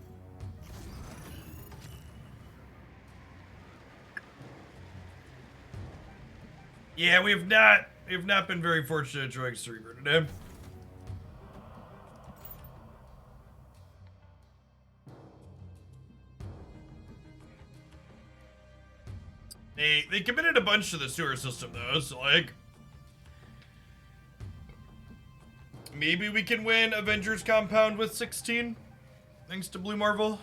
Yeah, we have not been very fortunate drawing Cerebro today. They committed a bunch to the sewer system though, so like maybe we can win Avengers Compound with 16 thanks to Blue Marvel.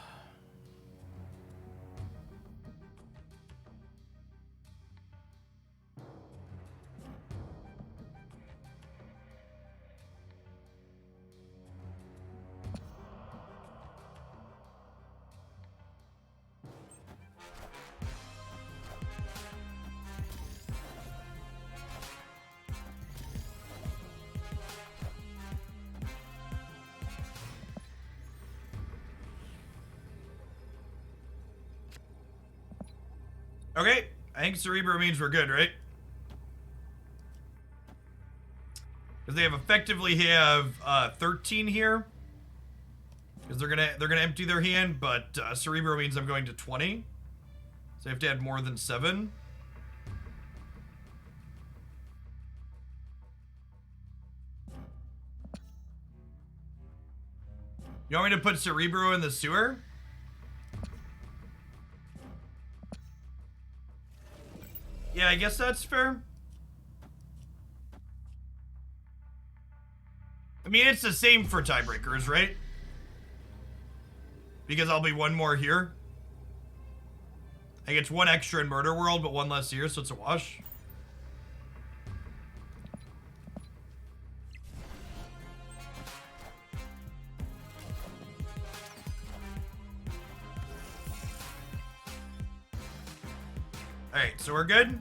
Okay, I think Cerebro means we're good, right? Because they have effectively have 13 here. Because they're gonna empty their hand, but Cerebro means I'm going to 20. So I have to add more than 7. You want me to put Cerebro in the sewer? Yeah, I guess that's fair. I mean, it's the same for tiebreakers, right? Because I'll be one more here. I get one extra in Murder World, but one less here, so it's a wash. so we're good.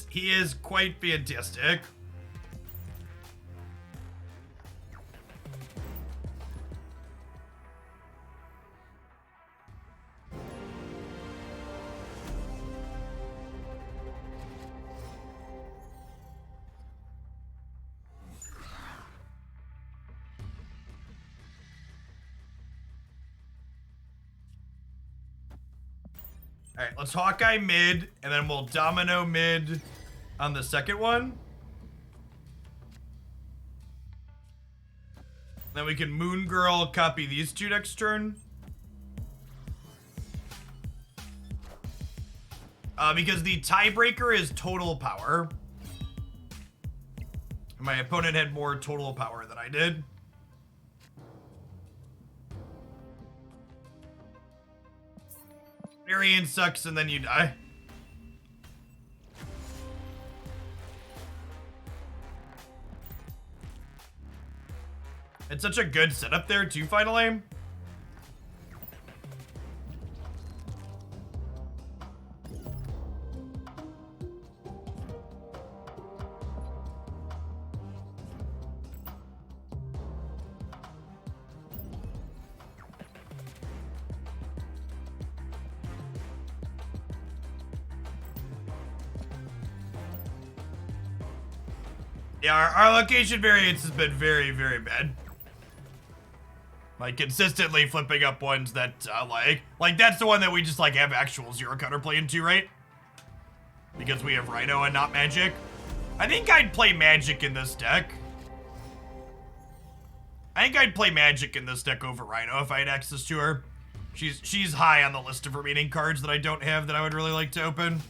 He is quite fantastic. All right, let's Hawkeye mid, and then we'll Domino mid on the second one. Then we can Moon Girl copy these two next turn. Because the tiebreaker is total power. My opponent had more total power than I did. Varian sucks and then you die. It's such a good setup there too, finally. Yeah, our location variance has been very, very bad. Like, consistently flipping up ones that, like that's the one that we just, like, have actual zero counterplay into, right? Because we have Rhino and not Magic. I think I'd play Magic in this deck. I think I'd play Magic in this deck over Rhino if I had access to her. She's high on the list of remaining cards that I don't have that I would really like to open.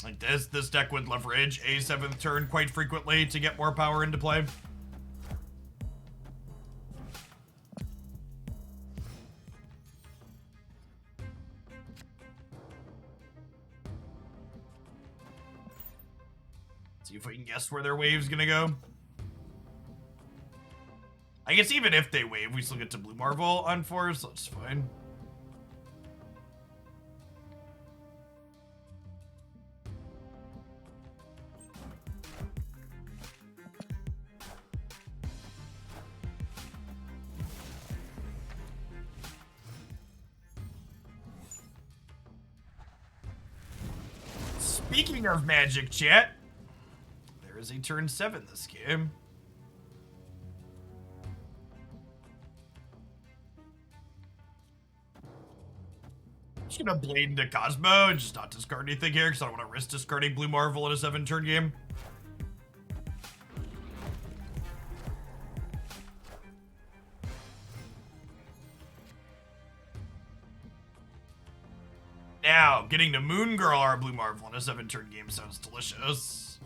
Like this deck would leverage a 7th turn quite frequently to get more power into play. See if we can guess where their wave's gonna go. I guess even if they wave, we still get to Blue Marvel on 4, so it's fine. Speaking of Magic, chat, there is a turn 7 this game. I'm just gonna Blade into Cosmo and just not discard anything here because I don't want to risk discarding Blue Marvel in a 7-turn game. Now, getting to Moon Girl our Blue Marvel in a 7-turn game sounds delicious.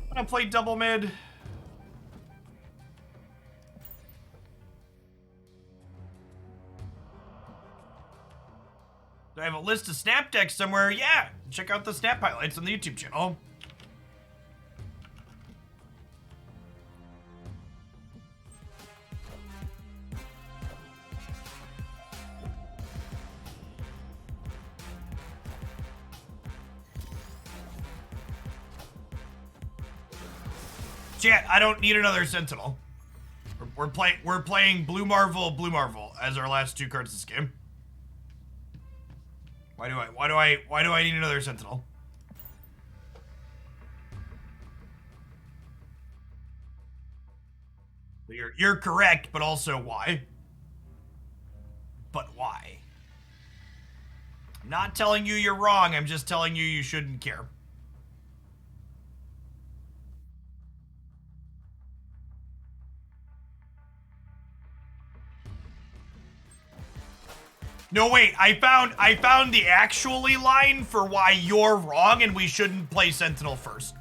I'm gonna play double mid. Do I have a list of snap decks somewhere? Yeah, check out the snap highlights on the YouTube channel. Chat, I don't need another Sentinel. We're playing Blue Marvel as our last 2 cards this game. Why do I need another Sentinel? You're correct, but also why? But why? Not telling you you're wrong, I'm just telling you you shouldn't care. No, wait, I found the actually line for why you're wrong and we shouldn't play Sentinel first.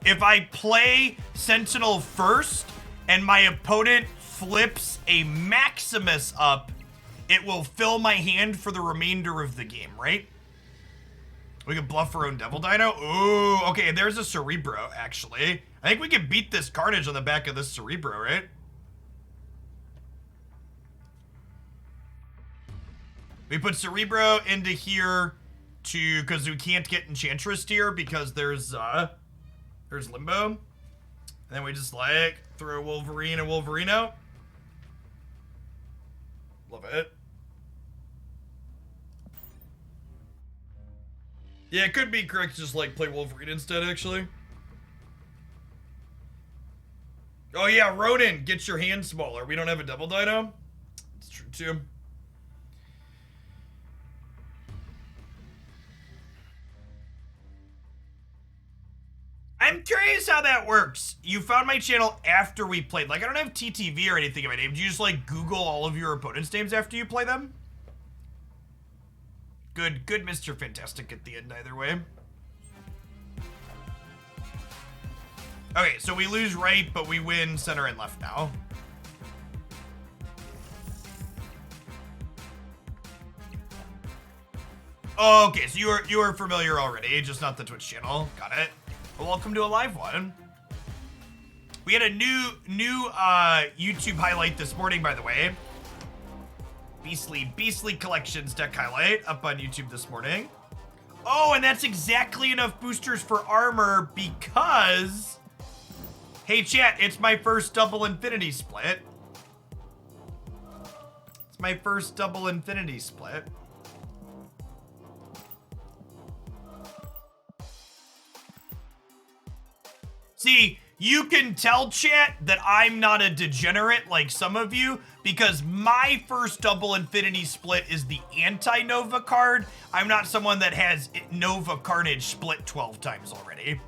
If I play Sentinel first and my opponent flips a Maximus up, it will fill my hand for the remainder of the game, right? We can bluff our own Devil Dino. Ooh, okay, there's a Cerebro, actually. I think we can beat this Carnage on the back of this Cerebro, right? We put Cerebro into here because we can't get Enchantress here because there's Limbo. And then we just like throw Wolverine and Wolverine out. Love it. Yeah, it could be correct to just like play Wolverine instead, actually. Oh yeah, Ronin, get your hand smaller. We don't have a Devil Dino. It's true too. I'm curious how that works. You found my channel after we played. Like, I don't have TTV or anything in my name. Do you just, like, Google all of your opponents' names after you play them? Good Mr. Fantastic at the end, either way. Okay, so we lose right, but we win center and left now. Okay, so you are familiar already, just not the Twitch channel. Got it. Well, welcome to a live one. We had a new YouTube highlight this morning, by the way. Beastly Collections deck highlight up on YouTube this morning. Oh, and that's exactly enough boosters for armor because... Hey chat, it's my first double infinity split. It's my first double infinity split. See, you can tell, chat, that I'm not a degenerate like some of you because my first double infinity split is the anti-Nova card. I'm not someone that has Nova Carnage split 12 times already.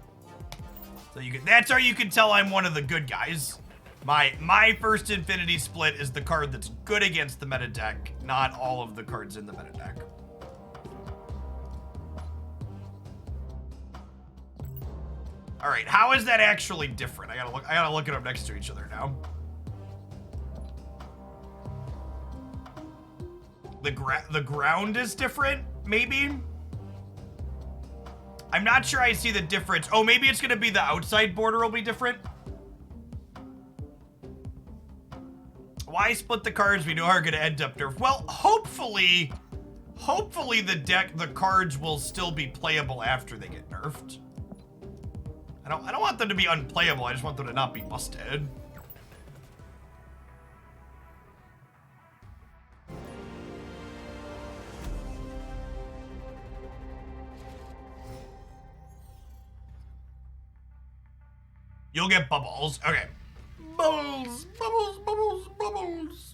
So that's how you can tell I'm one of the good guys. My first infinity split is the card that's good against the meta deck, not all of the cards in the meta deck. All right, how is that actually different? I gotta look it up next to each other now. The ground is different, maybe? I'm not sure I see the difference. Oh, maybe it's gonna be the outside border will be different. Why split the cards we know are gonna end up nerfed? Well, hopefully the cards will still be playable after they get nerfed. I don't want them to be unplayable, I just want them to not be busted. You'll get bubbles. Okay. Bubbles, bubbles, bubbles, bubbles.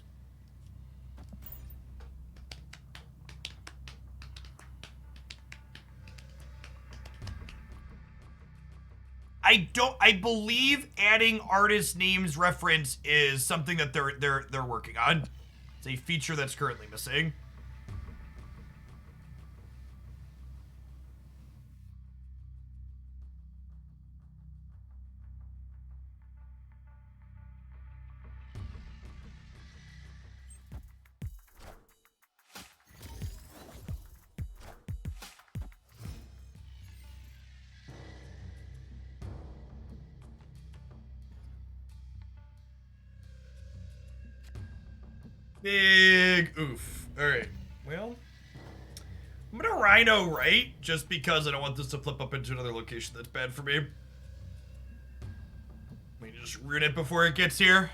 I believe adding artist names reference is something that they're working on. It's a feature that's currently missing. Big oof. All right. Well, I'm gonna Rhino right, just because I don't want this to flip up into another location that's bad for me. Let me just ruin it before it gets here.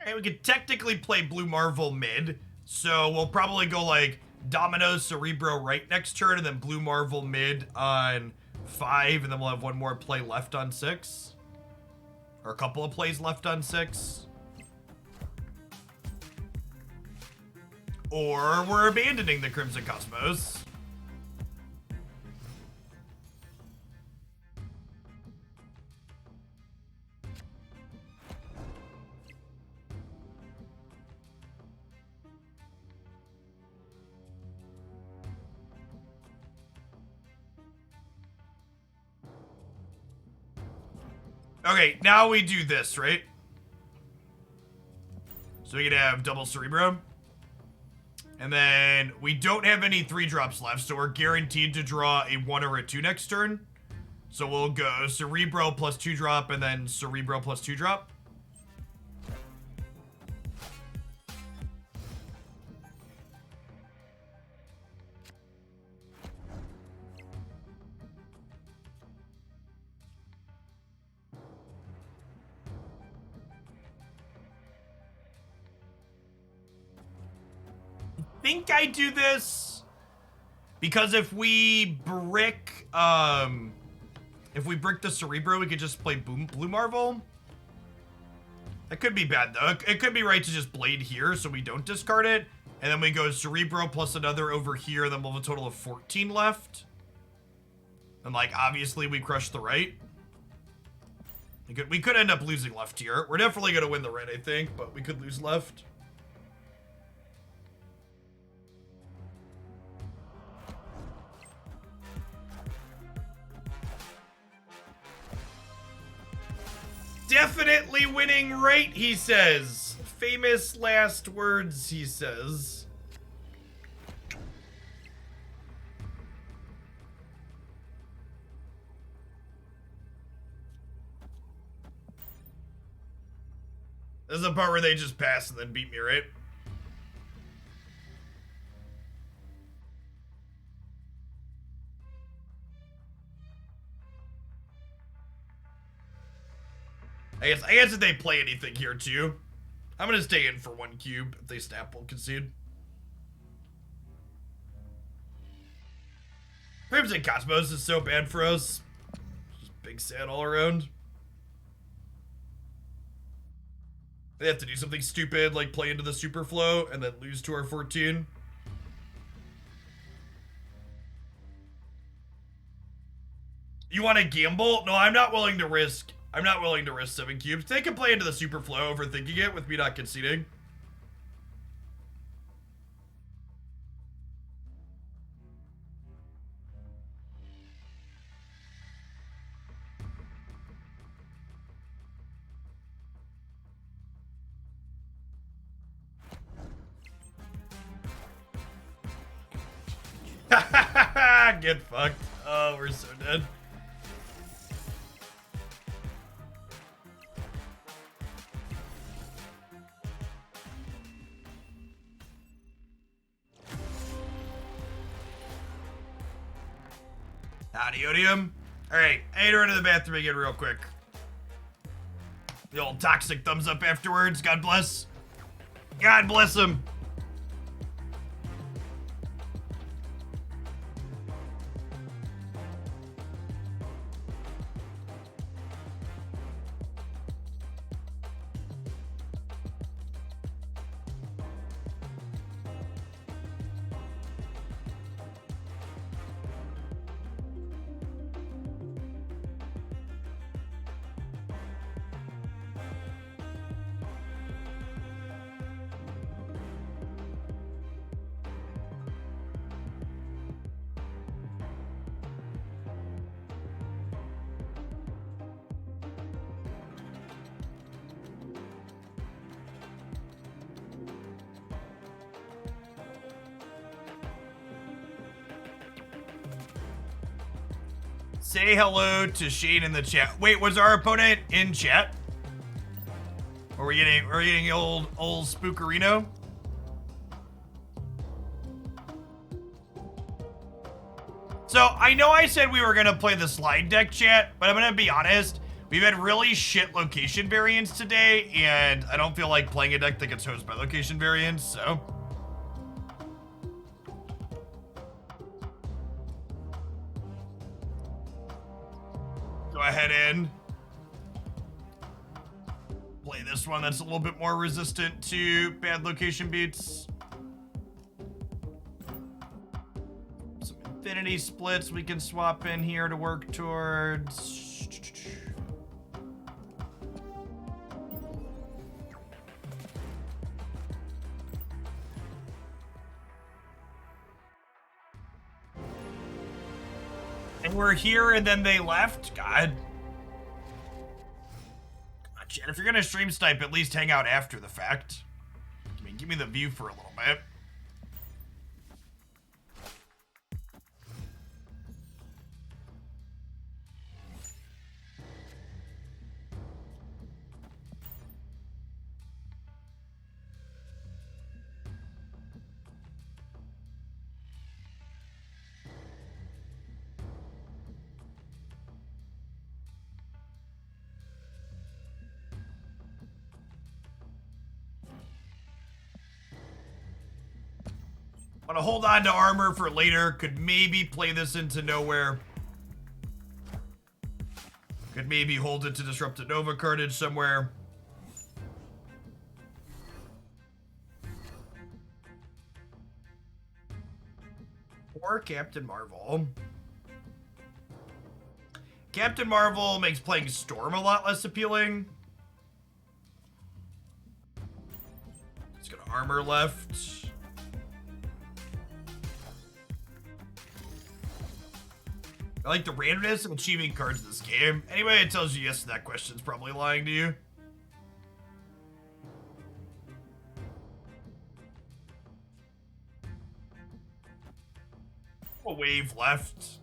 Hey, we could technically play Blue Marvel mid, so we'll probably go like Domino Cerebro right next turn, and then Blue Marvel mid on 5, and then we'll have one more play left on 6. Or a couple of plays left on 6. Or we're abandoning the Crimson Cosmos. Okay, now we do this, right? So we can have double Cerebro. And then we don't have any 3-drops left, so we're guaranteed to draw a 1 or a 2 next turn. So we'll go Cerebro plus 2-drop and then Cerebro plus 2-drop. I think I do this because if we brick the Cerebro, we could just play Blue Marvel. That could be bad though. It could be right to just Blade here so we don't discard it, and then we go Cerebro plus another over here, and then we'll have a total of 14 left. And like obviously we crush the right. We could end up losing left here. We're definitely gonna win the right, I think, but we could lose left. Definitely winning right, he says. Famous last words, he says. This is the part where they just pass and then beat me, right? I guess if they play anything here too. I'm gonna stay in for 1 cube. If they snap, we'll concede. Crimson Cosmos is so bad for us. Just big sad all around. They have to do something stupid like play into the super flow and then lose to our 14. You want to gamble? No, I'm not willing to risk 7 cubes. They can play into the super flow, overthinking it with me not conceding. Get fucked. Oh, we're so dead. Howdy, Odium. Alright, I need to run to the bathroom again real quick. The old toxic thumbs up afterwards. God bless. God bless him. Say hello to Shane in the chat. Wait, was our opponent in chat? Or are we getting old Spookerino? So I know I said we were gonna play the slide deck, chat, but I'm gonna be honest. We've had really shit location variants today, and I don't feel like playing a deck that gets hosed by location variants, so... Go ahead and play this one that's a little bit more resistant to bad location beats. Some infinity splits we can swap in here to work towards. And we're here and then they left? God. Come on, Chad, if you're gonna stream snipe, at least hang out after the fact. I mean, give me the view for a little bit. Want to hold on to armor for later. Could maybe play this into nowhere. Could maybe hold it to Disrupted Nova Carnage somewhere. Or Captain Marvel. Captain Marvel makes playing Storm a lot less appealing. It's got armor left. I like the randomness of achieving cards in this game. Anyway, it tells you yes to that question. It's probably lying to you. A wave left.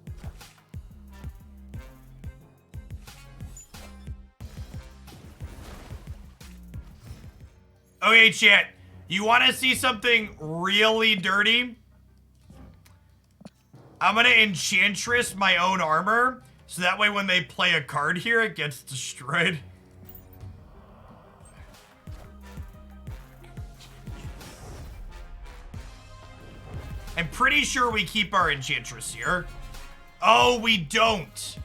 Okay, chat. You want to see something really dirty? I'm gonna Enchantress my own armor, so that way when they play a card here, it gets destroyed. I'm pretty sure we keep our Enchantress here. Oh, we don't.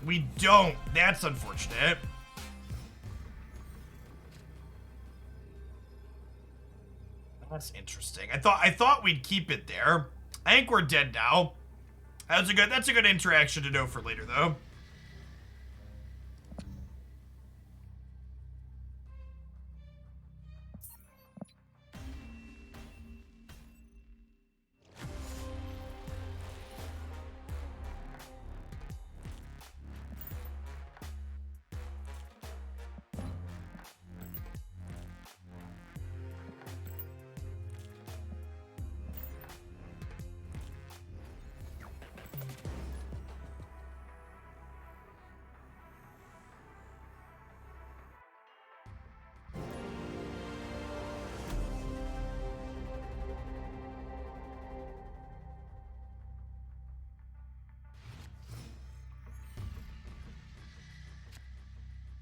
We don't. That's unfortunate. That's interesting. I thought we'd keep it there. I think we're dead now. That's a good interaction to know for later, though.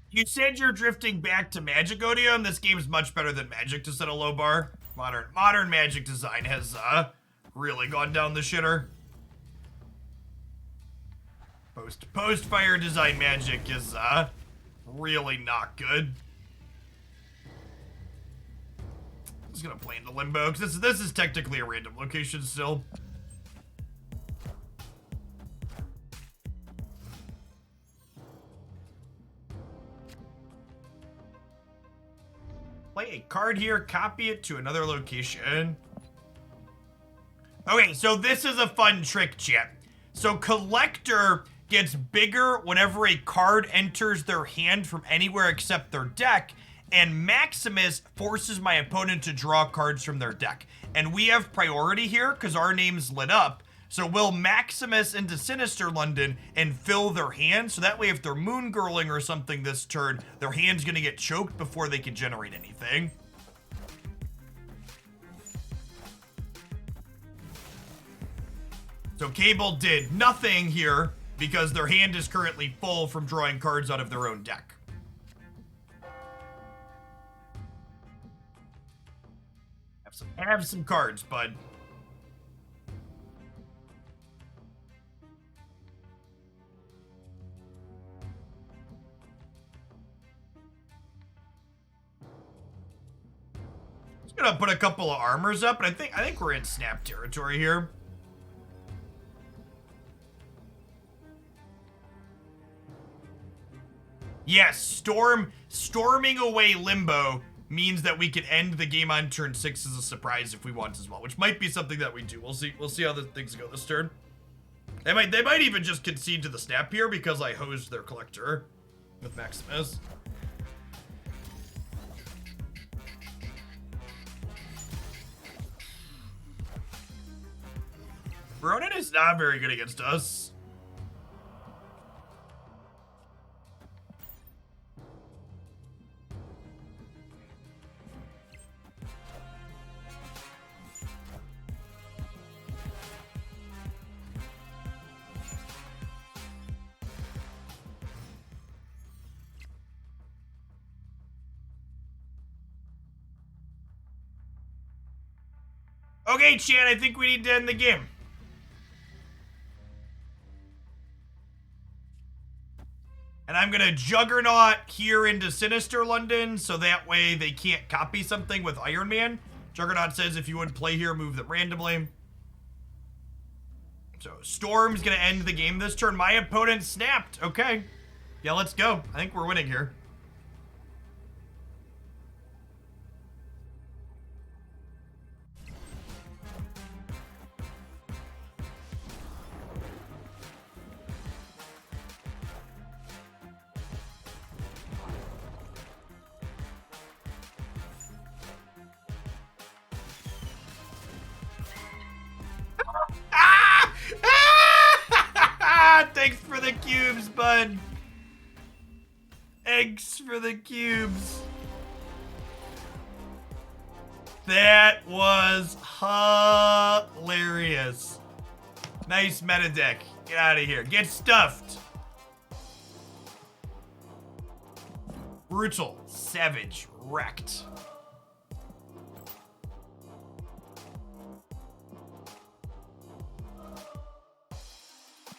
You said you're drifting back to Magic Odium. This game's much better than Magic to set a low bar. Modern Magic design has really gone down the shitter. Post fire design Magic is really not good. I'm just gonna play into Limbo because this is technically a random location still. Play a card here, copy it to another location. Okay, so this is a fun trick, chat. So Collector gets bigger whenever a card enters their hand from anywhere except their deck, and Maximus forces my opponent to draw cards from their deck. And we have priority here because our name's lit up. So we'll Maximus into Sinister London and fill their hand, so that way if they're moon girling or something this turn, their hand's gonna get choked before they can generate anything. So Cable did nothing here. because their hand is currently full from drawing cards out of their own deck. Have some cards, bud. Just gonna put a couple of armors up, and I think we're in snap territory here. Yes, storming away Limbo means that we can end the game on turn 6 as a surprise if we want as well, which might be something that we do. We'll see how the things go this turn. They might even just concede to the snap here because I hosed their collector with Maximus. Ronin is not very good against us. Okay, Chad, I think we need to end the game. And I'm gonna Juggernaut here into Sinister London, so that way they can't copy something with Iron Man. Juggernaut says if you would play here, move them randomly. So Storm's gonna end the game this turn. My opponent snapped. Okay. Yeah, let's go. I think we're winning here. Thanks for the cubes, bud. Thanks for the cubes. That was hilarious. Nice meta deck. Get out of here. Get stuffed. Brutal. Savage. Wrecked.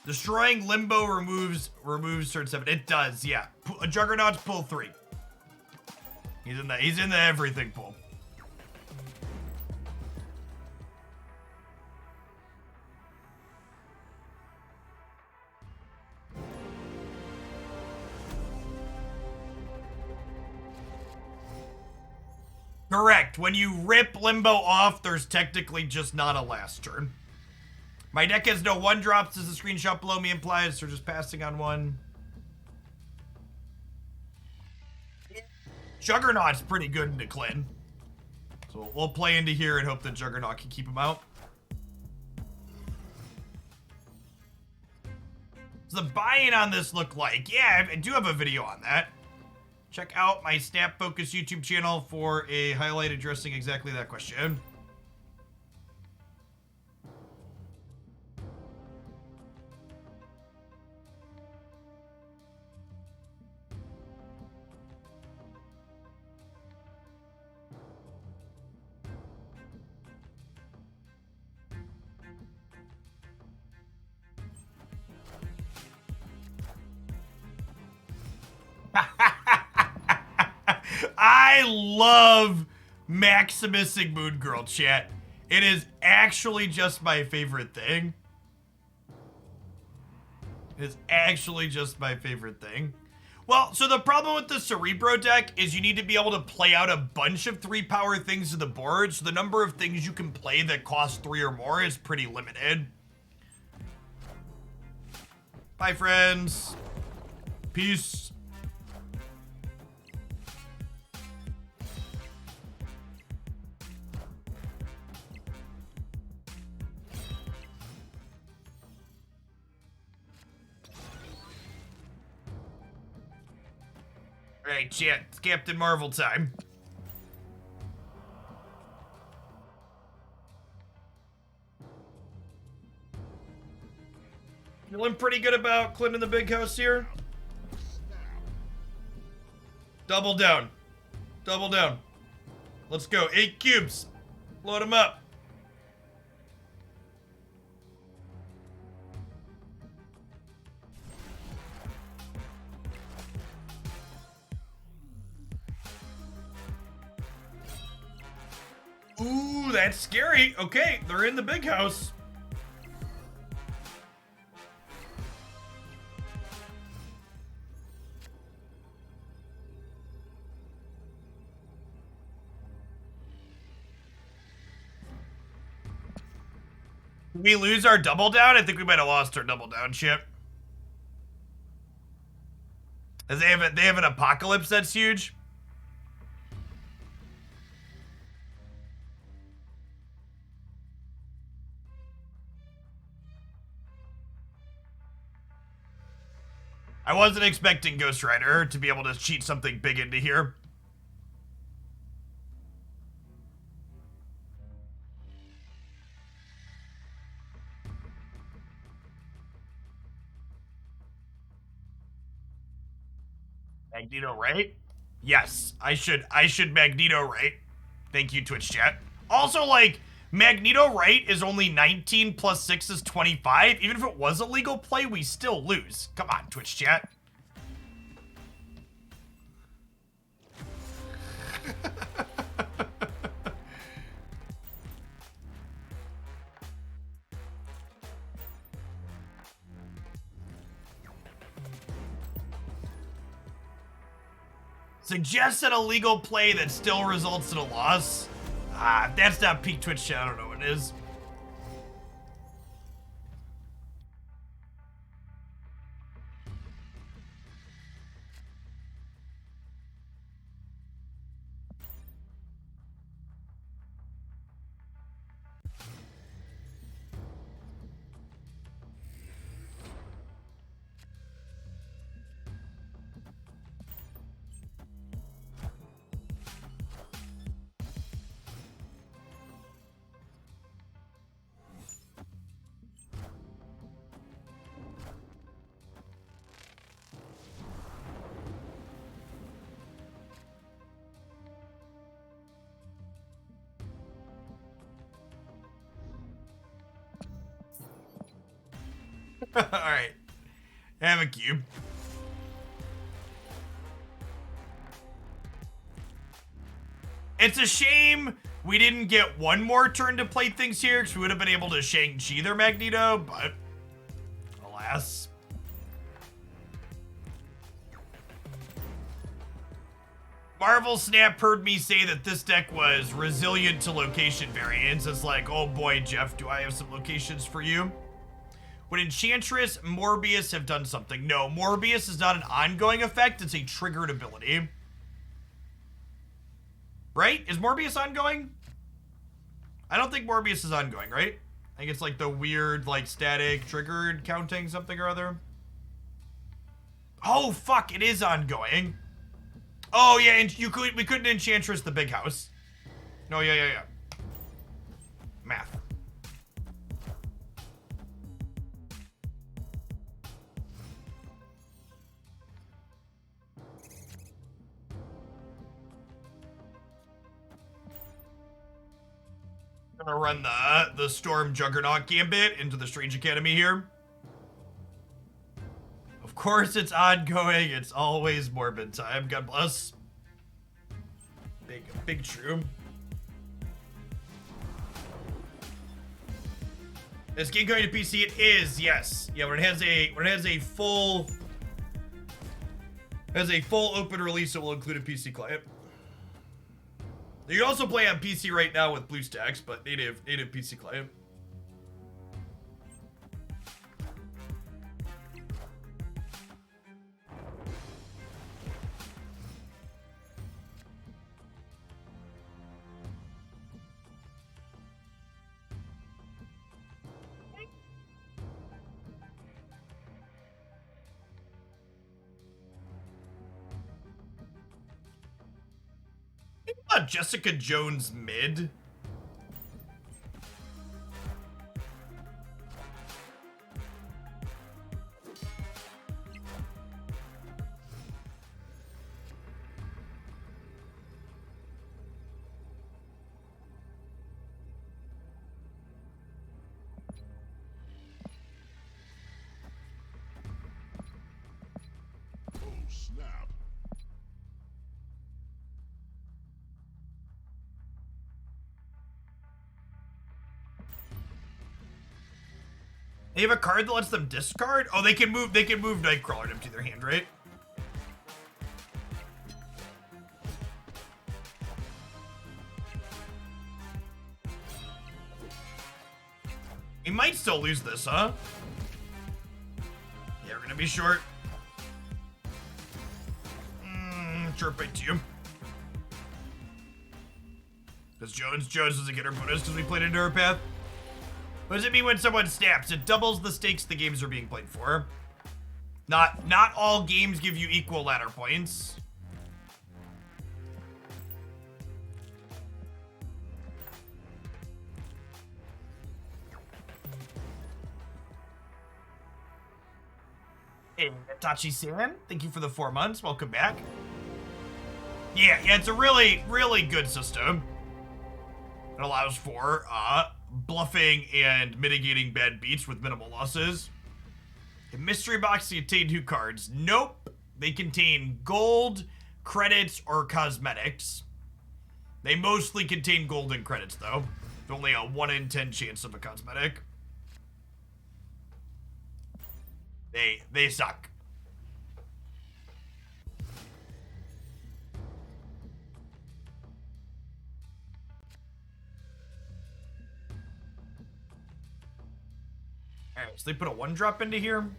Destroying Limbo removes turn 7. It does, yeah. Juggernaut's pull 3. He's in the everything pull. Correct. When you rip Limbo off, there's technically just not a last turn. My deck has no 1-drops, as the screenshot below me implies, so just passing on 1. Juggernaut's pretty good into Clin. So we'll play into here and hope that Juggernaut can keep him out. So the buy-in on this look like? Yeah, I do have a video on that. Check out my Snap Focus YouTube channel for a highlight addressing exactly that question. I love Maximusing Moon Girl, chat. It is actually just my favorite thing. It is actually just my favorite thing. Well, so the problem with the Cerebro deck is you need to be able to play out a bunch of 3-power things to the board, so the number of things you can play that cost 3 or more is pretty limited. Bye, friends. Peace. Alright, chat. It's Captain Marvel time. Feeling pretty good about cleaning the big house here. Double down. Double down. Let's go. 8 cubes. Load them up. Ooh, that's scary. Okay, they're in the big house. Did we lose our double down? I think we might have lost our double down chip. As they have an apocalypse that's huge. I wasn't expecting Ghost Rider to be able to cheat something big into here. Magneto, right? Yes, I should Magneto, right? Thank you, Twitch chat. Also, like, Magneto, right, is only 19 plus 6 is 25. Even if it was a legal play, we still lose. Come on, Twitch chat. Suggests an illegal play that still results in a loss. Ah, if that's not peak Twitch chat, I don't know what it is. Alright. Have a cube. It's a shame we didn't get one more turn to play things here, because we would have been able to Shang-Chi their Magneto, but alas. Marvel Snap heard me say that this deck was resilient to location variants. It's like, oh boy, Jeff, do I have some locations for you? Would Enchantress, Morbius have done something? No, Morbius is not an ongoing effect. It's a triggered ability. Right? Is Morbius ongoing? I don't think Morbius is ongoing, right? I think it's like the weird, like, static, triggered counting something or other. Oh, fuck, it is ongoing. Oh, yeah, and we couldn't Enchantress the big house. No, yeah. Math. Gonna run the Storm Juggernaut Gambit into the Strange Academy here. Of course it's ongoing. It's always Morbid time. God bless. Big true. Is game going to PC? It is, yes. Yeah, when it has a full open release, it will include a PC client. You can also play on PC right now with BlueStacks, but native PC client. Jessica Jones mid. They have a card that lets them discard? Oh, they can move Nightcrawler to empty their hand, right? We might still lose this, huh? Yeah, we're gonna be short. Short by 2. Because Jones doesn't get her bonus because we played into her path. What does it mean when someone snaps? It doubles the stakes the games are being played for. Not all games give you equal ladder points. Hey, Tachi-san, thank you for the 4 months. Welcome back. Yeah, it's a really, really good system. It allows for bluffing and mitigating bad beats with minimal losses. In Mystery Box, they contain 2 cards. Nope. They contain gold, credits, or cosmetics. They mostly contain gold and credits, though. There's only a 1 in 10 chance of a cosmetic. They suck. Alright, so they put a 1-drop into here.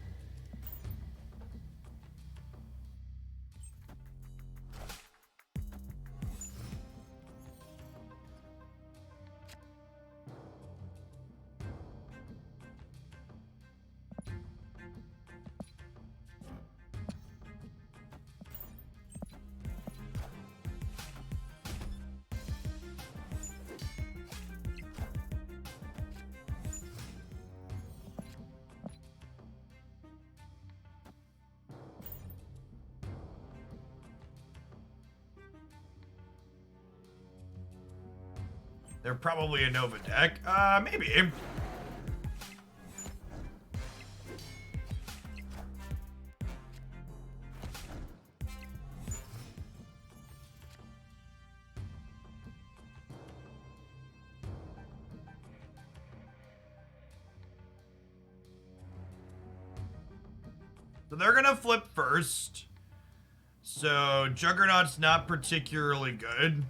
They're probably a Nova deck. Maybe. So they're gonna flip first. So Juggernaut's not particularly good.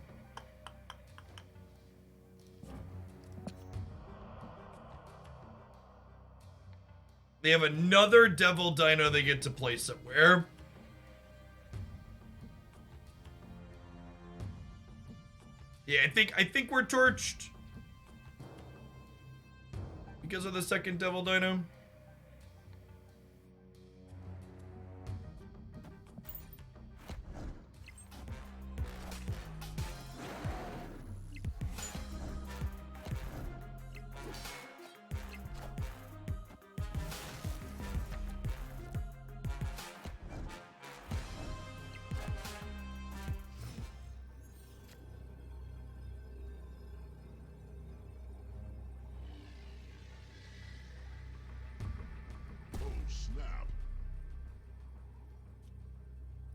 They have another Devil Dino they get to play somewhere. Yeah, I think we're torched. Because of the second Devil Dino.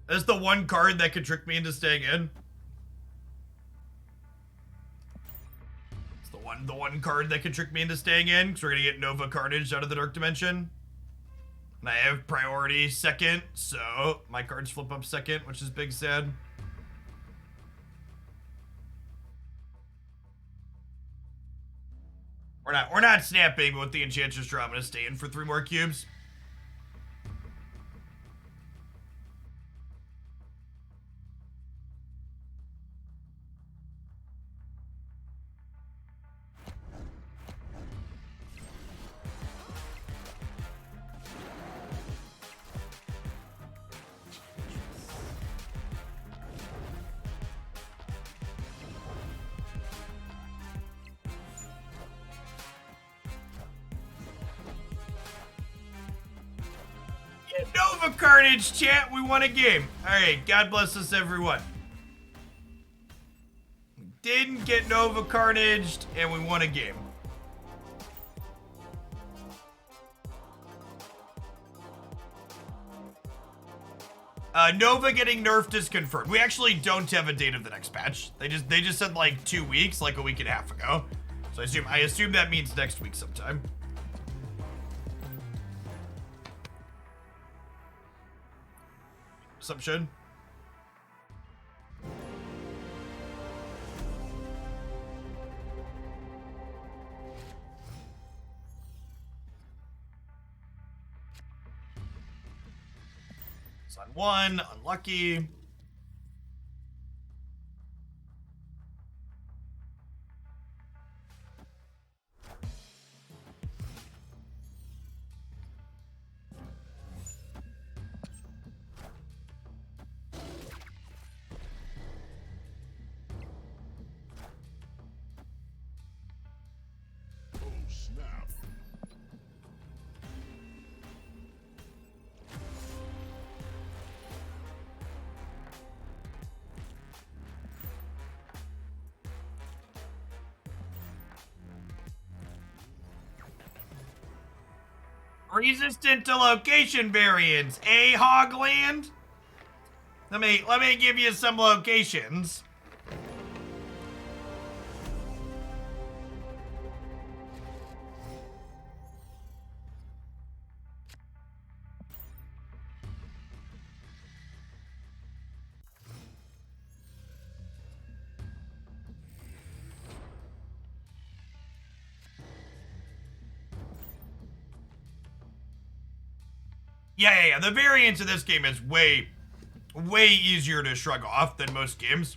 That's the one card that could trick me into staying in. It's the one card that could trick me into staying in, because we're gonna get Nova Carnage out of the Dark Dimension. And I have priority second, so my cards flip up second, which is big sad. We're not snapping, but with the Enchantress draw, I'm gonna stay in for 3 more cubes. Nova Carnage, chat. We won a game. Alright, God bless us, everyone. We didn't get Nova Carnaged, and we won a game. Nova getting nerfed is confirmed. We actually don't have a date of the next patch. They just said like 2 weeks, like a week and a half ago. So I assume that means next week sometime. Assumption. Sun 1, unlucky. Oh, snap. Resistant to location variants, Hogland? Let me give you some locations. Yeah. The variance of this game is way easier to shrug off than most games.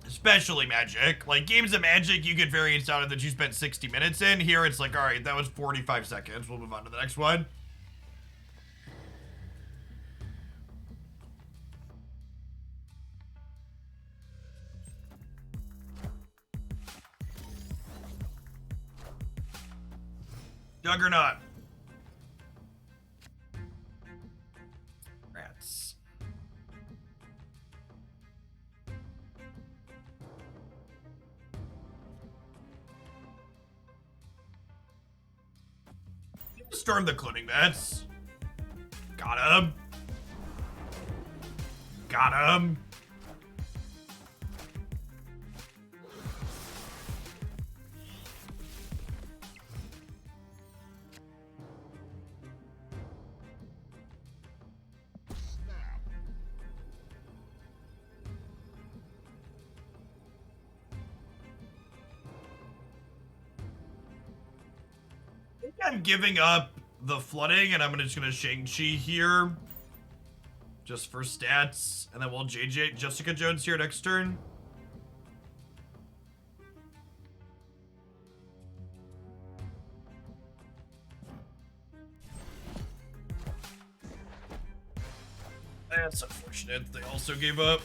Especially Magic. Like, games of Magic, you get variance out of that you spent 60 minutes in. Here, it's like, alright, that was 45 seconds. We'll move on to the next one. Juggernaut. Rats. Storm the cloning bats. Got him. Got him. Snap. I think I'm giving up the flooding and I'm just gonna Shang-Chi here. Just for stats. And then we'll Jessica Jones here next turn. That's unfortunate. They also gave up.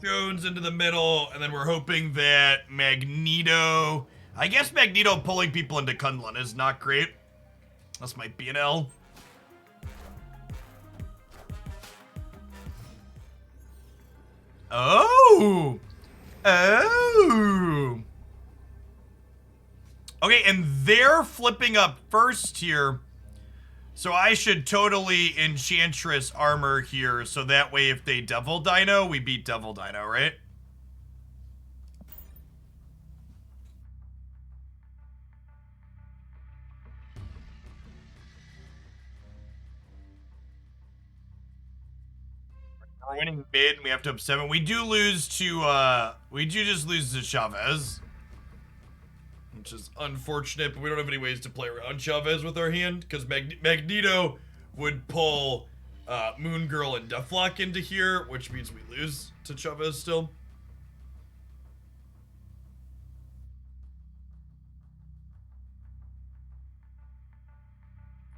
Jones into the middle, and then we're hoping that Magneto... I guess Magneto pulling people into Kunlun is not great. This might be an L. Oh! Oh! Okay, and they're flipping up first here. So I should totally Enchantress armor here, so that way if they Devil Dino, we beat Devil Dino, right? We're winning mid, and we have to up 7. We do lose to, we do just lose to Chavez. Which is unfortunate, but we don't have any ways to play around Chavez with our hand, because Magneto would pull Moon Girl and Deathlock into here, which means we lose to Chavez still.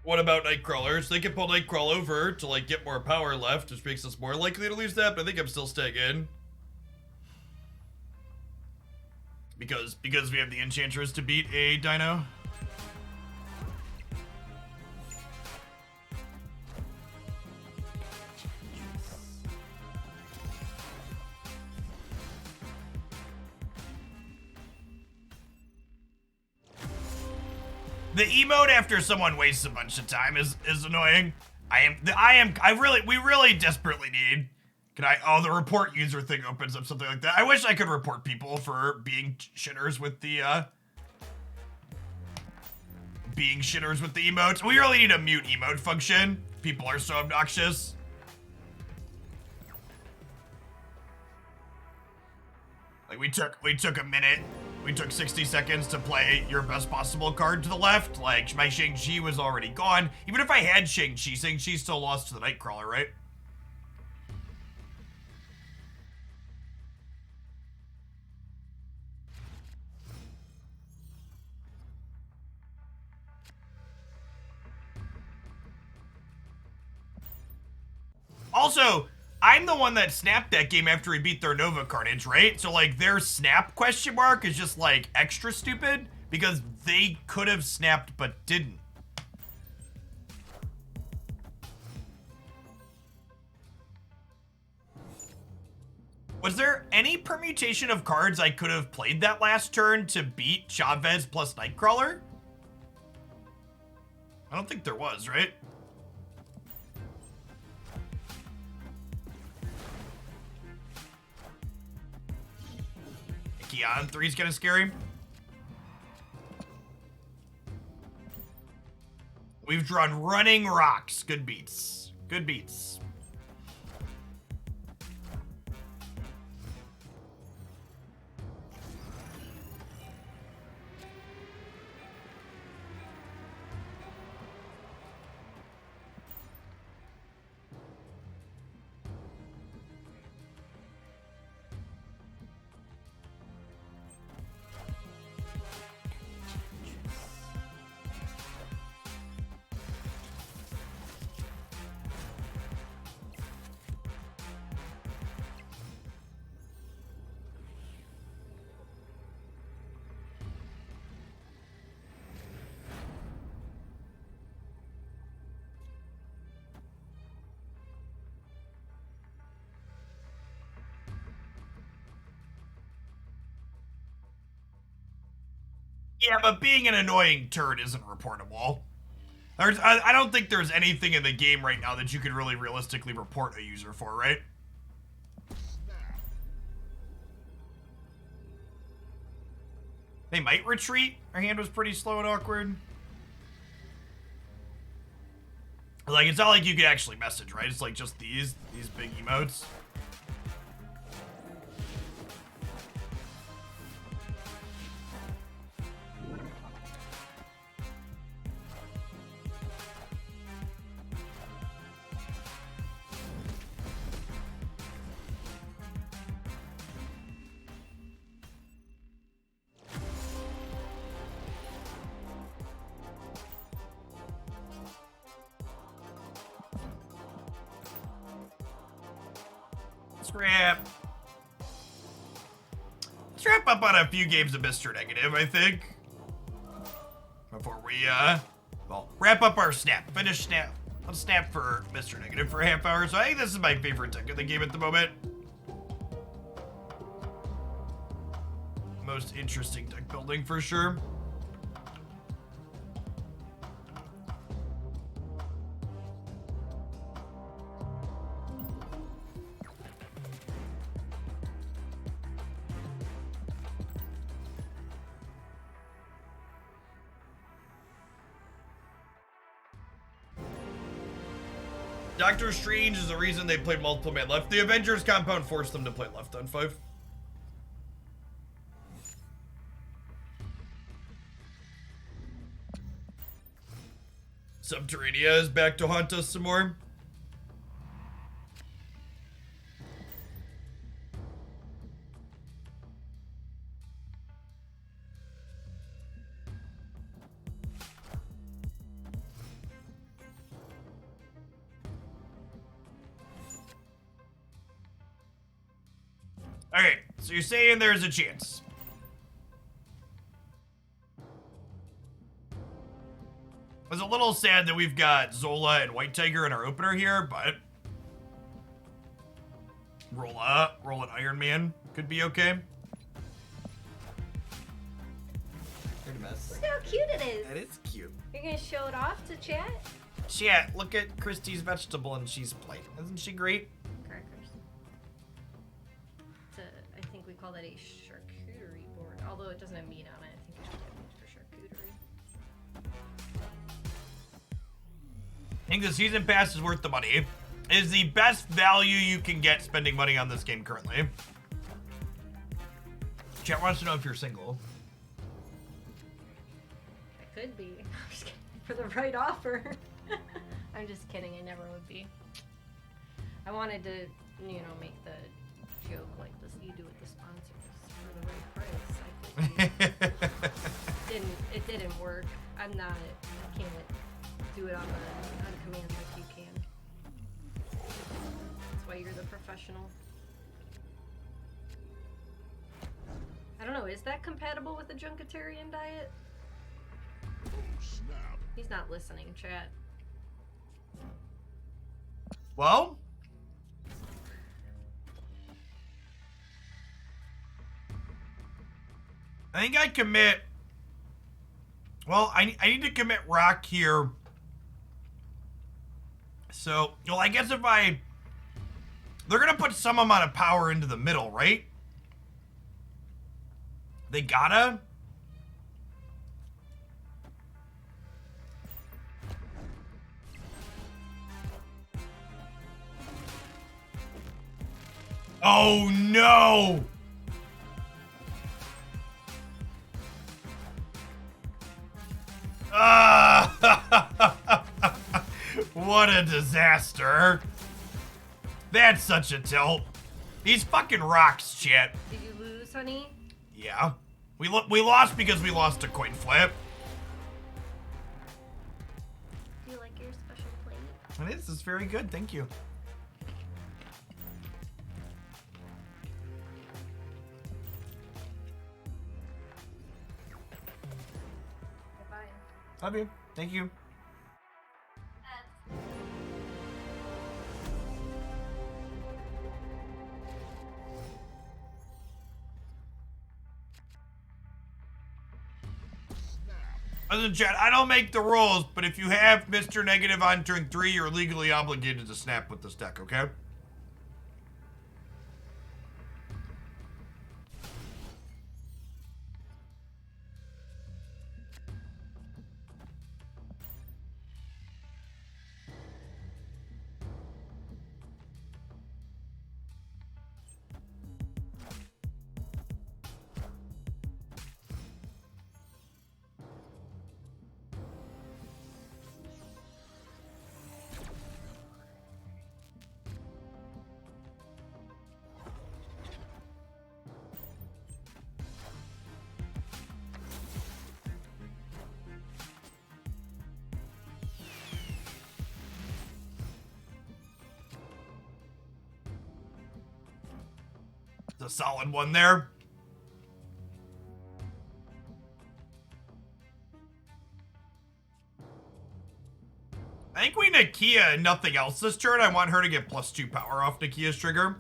What about Nightcrawlers? They can pull Nightcrawler over to, like, get more power left, which makes us more likely to lose that, but I think I'm still staying in. Because we have the Enchantress to beat a Dino. The emote after someone wastes a bunch of time is annoying. We really desperately need Can I? Oh, the report user thing opens up something like that. I wish I could report people for being shitters with the emotes. We really need a mute emote function. People are so obnoxious. Like we took a minute. We took 60 seconds to play your best possible card to the left. Like my Shang-Chi was already gone. Even if I had Shang-Chi, Shang-Chi still lost to the Nightcrawler, right? Also, I'm the one that snapped that game after we beat their Nova Carnage, right? So, like, their snap question mark is just, like, extra stupid because they could have snapped but didn't. Was there any permutation of cards I could have played that last turn to beat Chavez plus Nightcrawler? I don't think there was, right? Keon 3's kind of scary. We've drawn Running Rocks. Good beats. Good beats. Yeah, but being an annoying turd isn't reportable. I don't think there's anything in the game right now that you could really realistically report a user for, right? They might retreat. Our hand was pretty slow and awkward. Like, it's not like you could actually message, right? It's like just these big emotes. Let's wrap up on a few games of Mr. Negative, I think. Before we, well, wrap up our snap. Finish snap. Let's snap for Mr. Negative for a half hour. So I think this is my favorite deck of the game at the moment. Most interesting deck building for sure. Doctor Strange is the reason they played multiple man left. The Avengers compound forced them to play left on 5. Subterranea is back to haunt us some more. Okay, so you're saying there's a chance. I was a little sad that we've got Zola and White Tiger in our opener here, but roll an Iron Man could be okay. Look how cute it is. That is cute. You're gonna show it off to chat? Chat, look at Christy's vegetable and she's plain. Isn't she great? Crackers. call that a charcuterie board, although it doesn't have meat on it. I think it should have meat for charcuterie. I think the season pass is worth the money. It is the best value you can get spending money on this game currently. Chat wants to know if you're single. I could be. I'm just kidding. For the right offer. I'm just kidding. I never would be. I wanted to, you know, make the joke like this you do with the sponsors for the right price. It didn't work. I can't do it on command like you can. That's why you're the professional. I don't know, is that compatible with the Junkatarian diet? Oh, snap. He's not listening, chat. Well, I think I commit. Well, I need to commit rock here. So, well, I guess if they're gonna put some amount of power into the middle, right? They gotta. Oh no! What a disaster. That's such a tilt. These fucking rocks, shit. Did you lose, honey? Yeah. We lost because we lost a coin flip. Do you like your special plate? It is. It's very good. Thank you. Goodbye. Love you. Thank you. Listen, chat, I don't make the rules, but if you have Mr. Negative on turn 3, you're legally obligated to snap with this deck, okay? It's a solid one there. I think we Nakia and nothing else this turn. I want her to get +2 power off Nakia's trigger.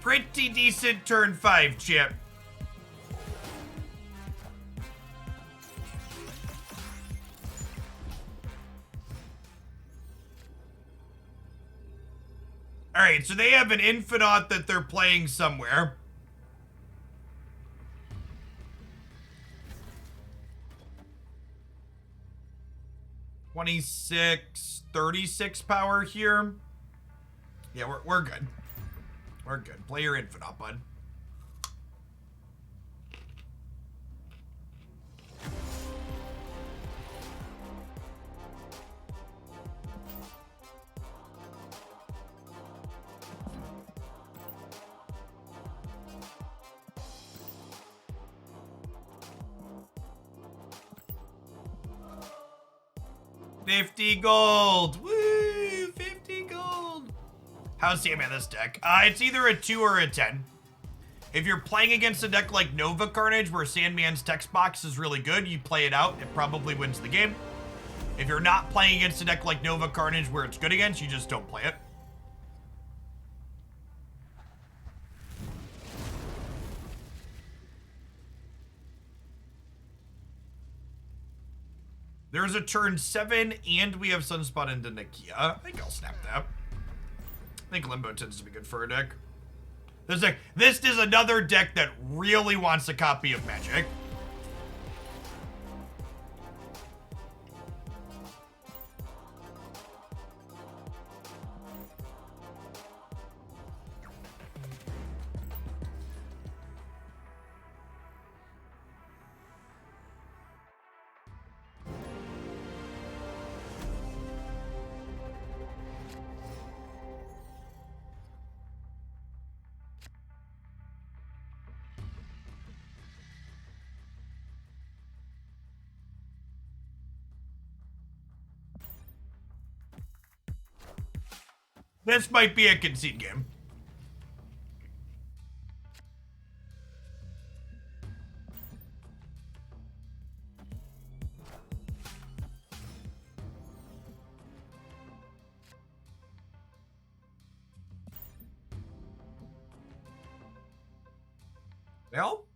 Pretty decent turn 5, Chip. Alright, so they have an Infinite that they're playing somewhere. $26, $36 power here. Yeah, we're good. We're good. Play your Infinite, bud. 50 gold. Woo! 50 gold. How's Sam at this deck? It's either a 2 or a 10. If you're playing against a deck like Nova Carnage, where Sandman's text box is really good, you play it out, it probably wins the game. If you're not playing against a deck like Nova Carnage, where it's good against, you just don't play it. There's a turn 7, and we have Sunspot into Nakia. I think I'll snap that. I think Limbo tends to be good for a deck. This is another deck that really wants a copy of Magic. This might be a concede game. Well?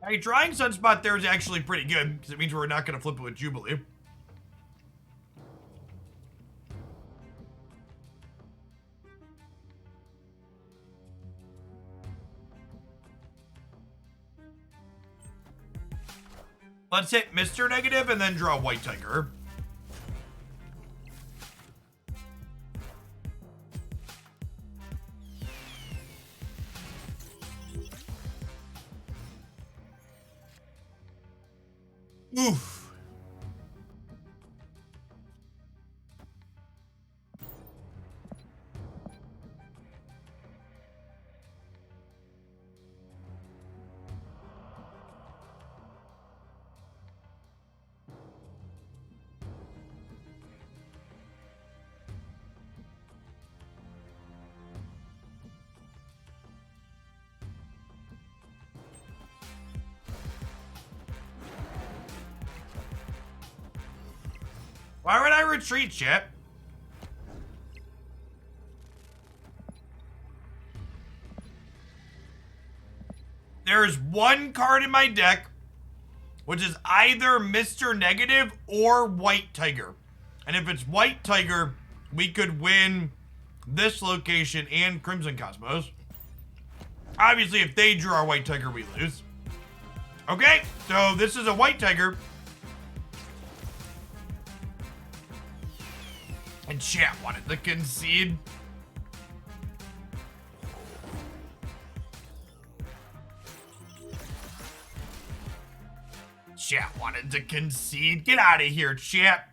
Hey, drawing Sunspot there is actually pretty good, because it means we're not going to flip it with Jubilee. Let's hit Mr. Negative and then draw White Tiger. Oof. Why would I retreat, Chip? There's one card in my deck, which is either Mr. Negative or White Tiger. And if it's White Tiger, we could win this location and Crimson Cosmos. Obviously, if they draw a White Tiger, we lose. Okay, so this is a White Tiger. And chat wanted to concede. Chat wanted to concede. Get out of here, chat.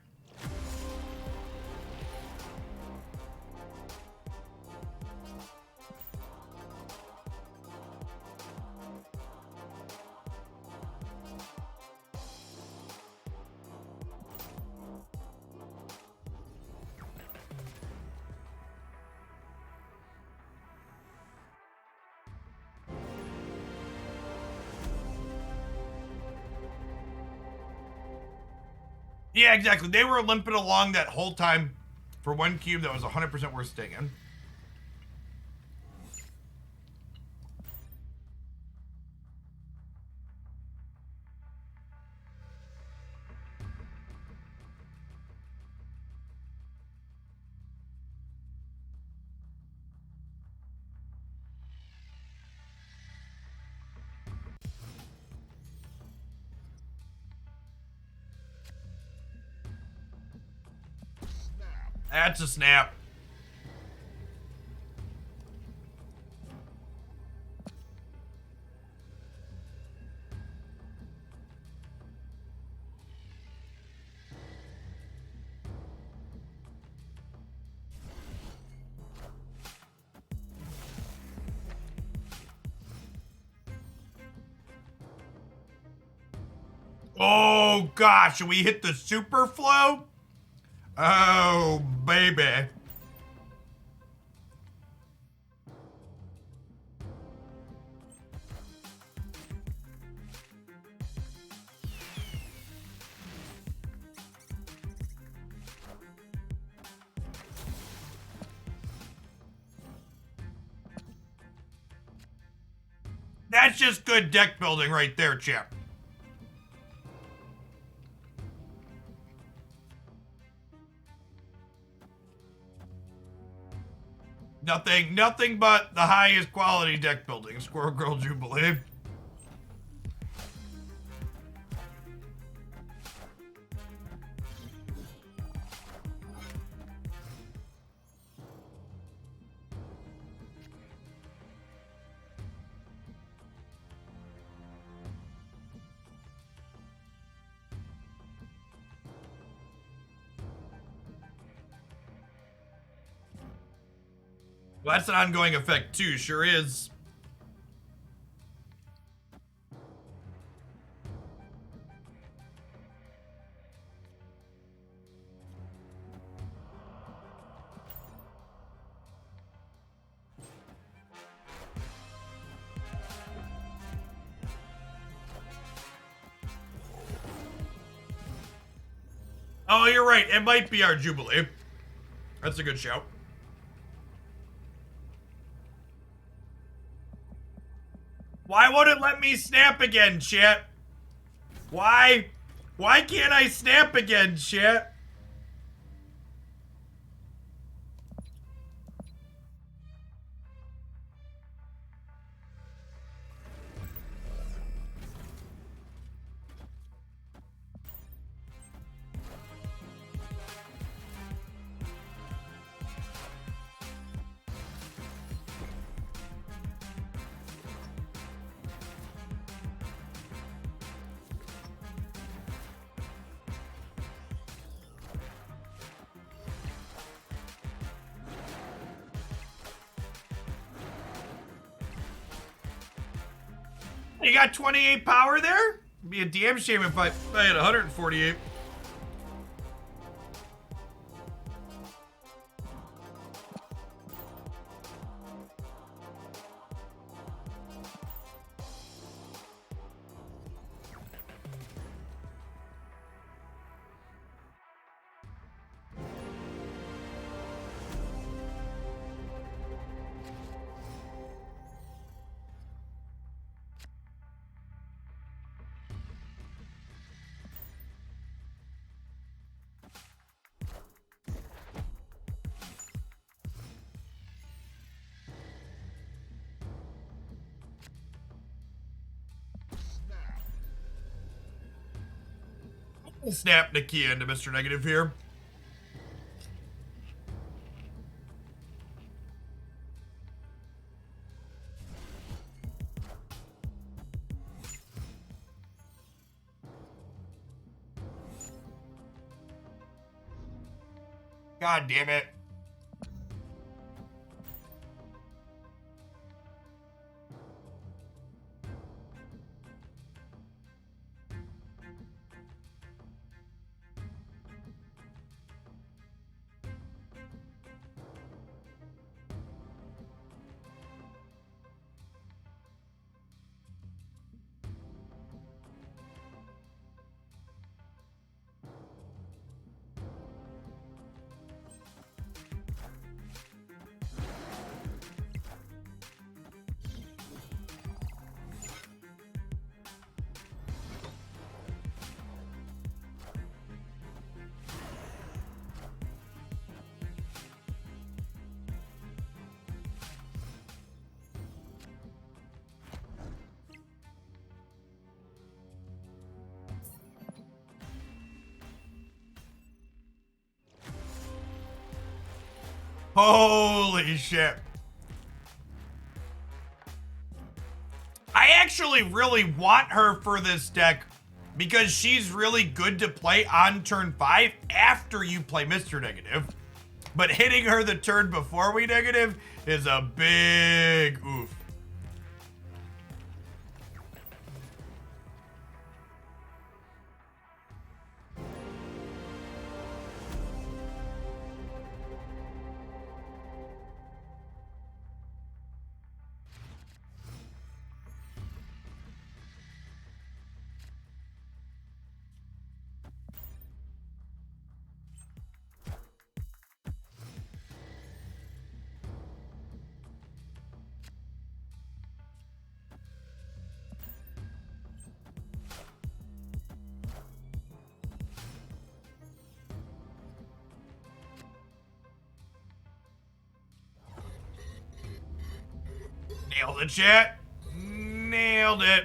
Yeah, exactly. They were limping along that whole time for one cube that was 100% worth staying in. That's a snap. Oh gosh, we hit the super flow? Oh baby. That's just good deck building right there, champ. Nothing but the highest quality deck building, Squirrel Girl Jubilee. Well, that's an ongoing effect too, sure is. Oh, you're right. It might be our Jubilee. That's a good shout. Why won't it let me snap again, chat? Why? Why can't I snap again, chat? You got 28 power there? It'd be a damn shame if I had 148. Snap Nakia into Mr. Negative here. God damn it. Holy shit. I actually really want her for this deck because she's really good to play on turn 5 after you play Mr. Negative. But hitting her the turn before we negative is a big oof. Nailed it, chat. Nailed it.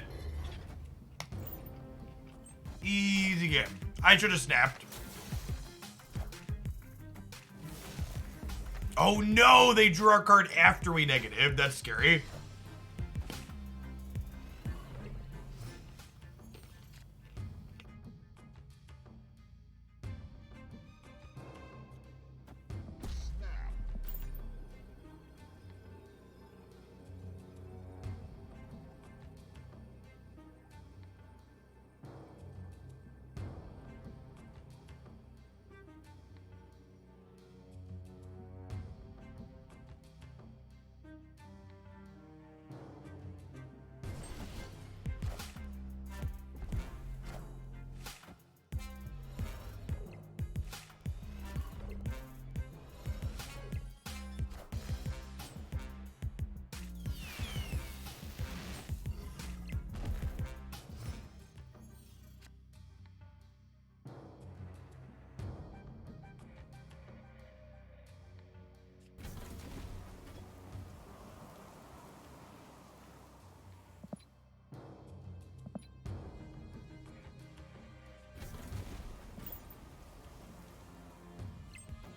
Easy game. I should have snapped. Oh no, they drew our card after we negative. That's scary.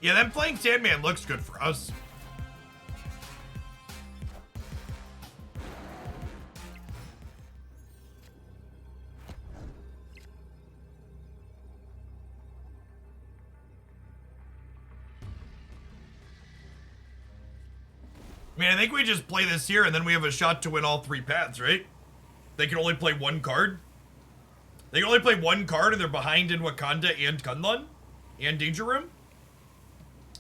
Yeah, them playing Sandman looks good for us. Man, I think we just play this here and then we have a shot to win all 3 paths, right? They can only play 1 card. They can only play 1 card and they're behind in Wakanda and Kunlun and Danger Room.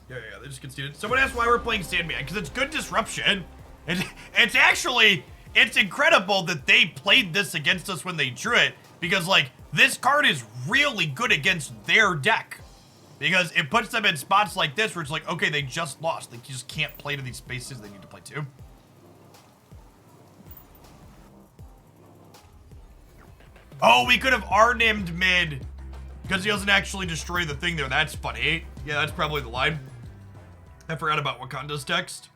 Yeah, they just conceded. Someone asked why we're playing Sandman, because it's good disruption. It's incredible that they played this against us when they drew it, because, like, this card is really good against their deck. Because it puts them in spots like this where it's like, okay, they just lost. Like, you just can't play to these spaces they need to play to. Oh, we could have R-named mid, because he doesn't actually destroy the thing there. That's funny. Yeah, that's probably the line. I forgot about Wakanda's text.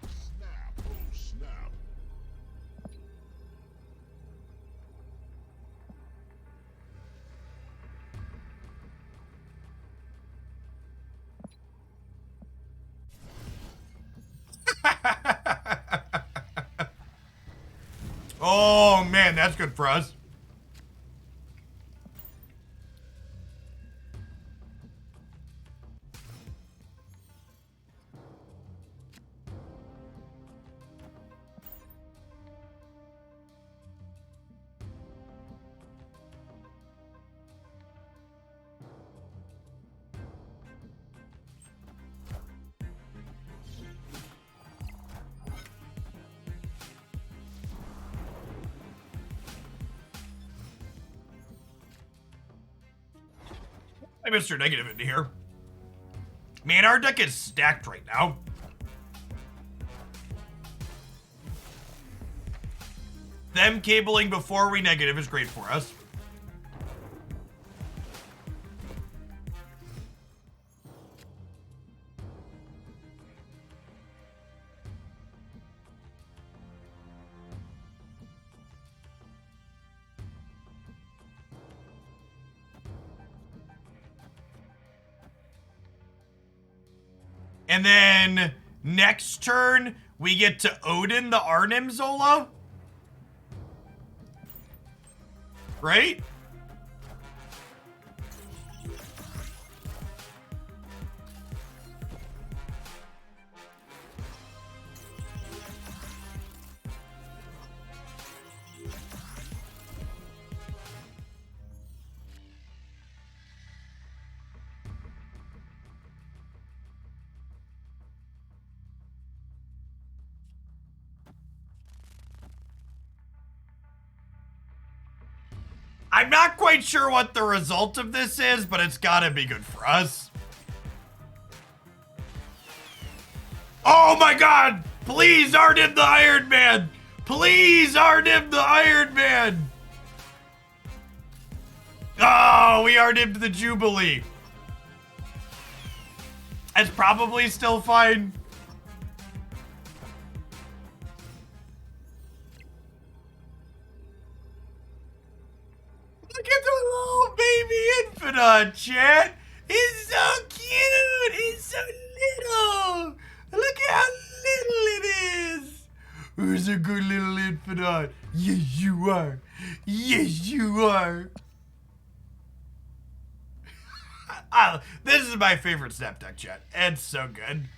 Snap. Oh, snap. Oh man, that's good for us. I Mr. Negative into here. Man, our deck is stacked right now. Them cabling before we negative is great for us. And then next turn, we get to Odin the Arnim Zola. Right? I'm not quite sure what the result of this is, but it's gotta be good for us. Oh my god! Please, Arden the Iron Man! Please, Arnim the Iron Man! Oh, we Arnimed the Jubilee. It's probably still fine. Look at the little baby Infinite, chat. It's so cute. It's so little. Look at how little it is. Who's a good little Infinite? Yes, you are. Yes, you are. This is my favorite Snap Deck, chat. It's so good.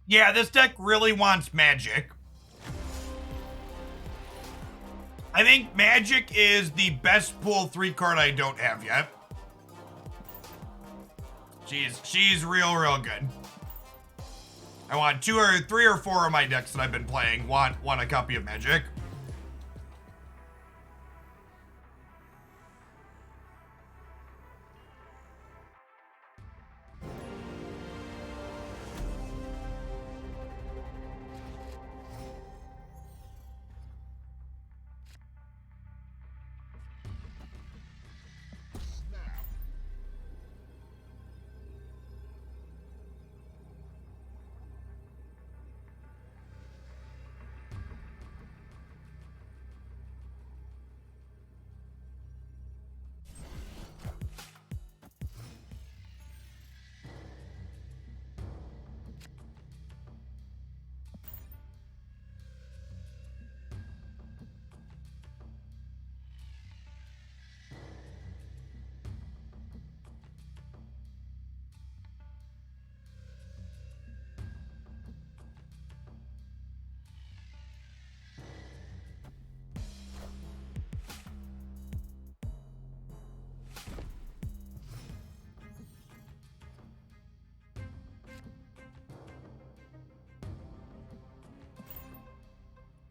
Yeah, this deck really wants Magic. I think Magic is the best pool 3 card I don't have yet. She's real good. I want 2 or 3 or 4 of my decks that I've been playing want a copy of Magic.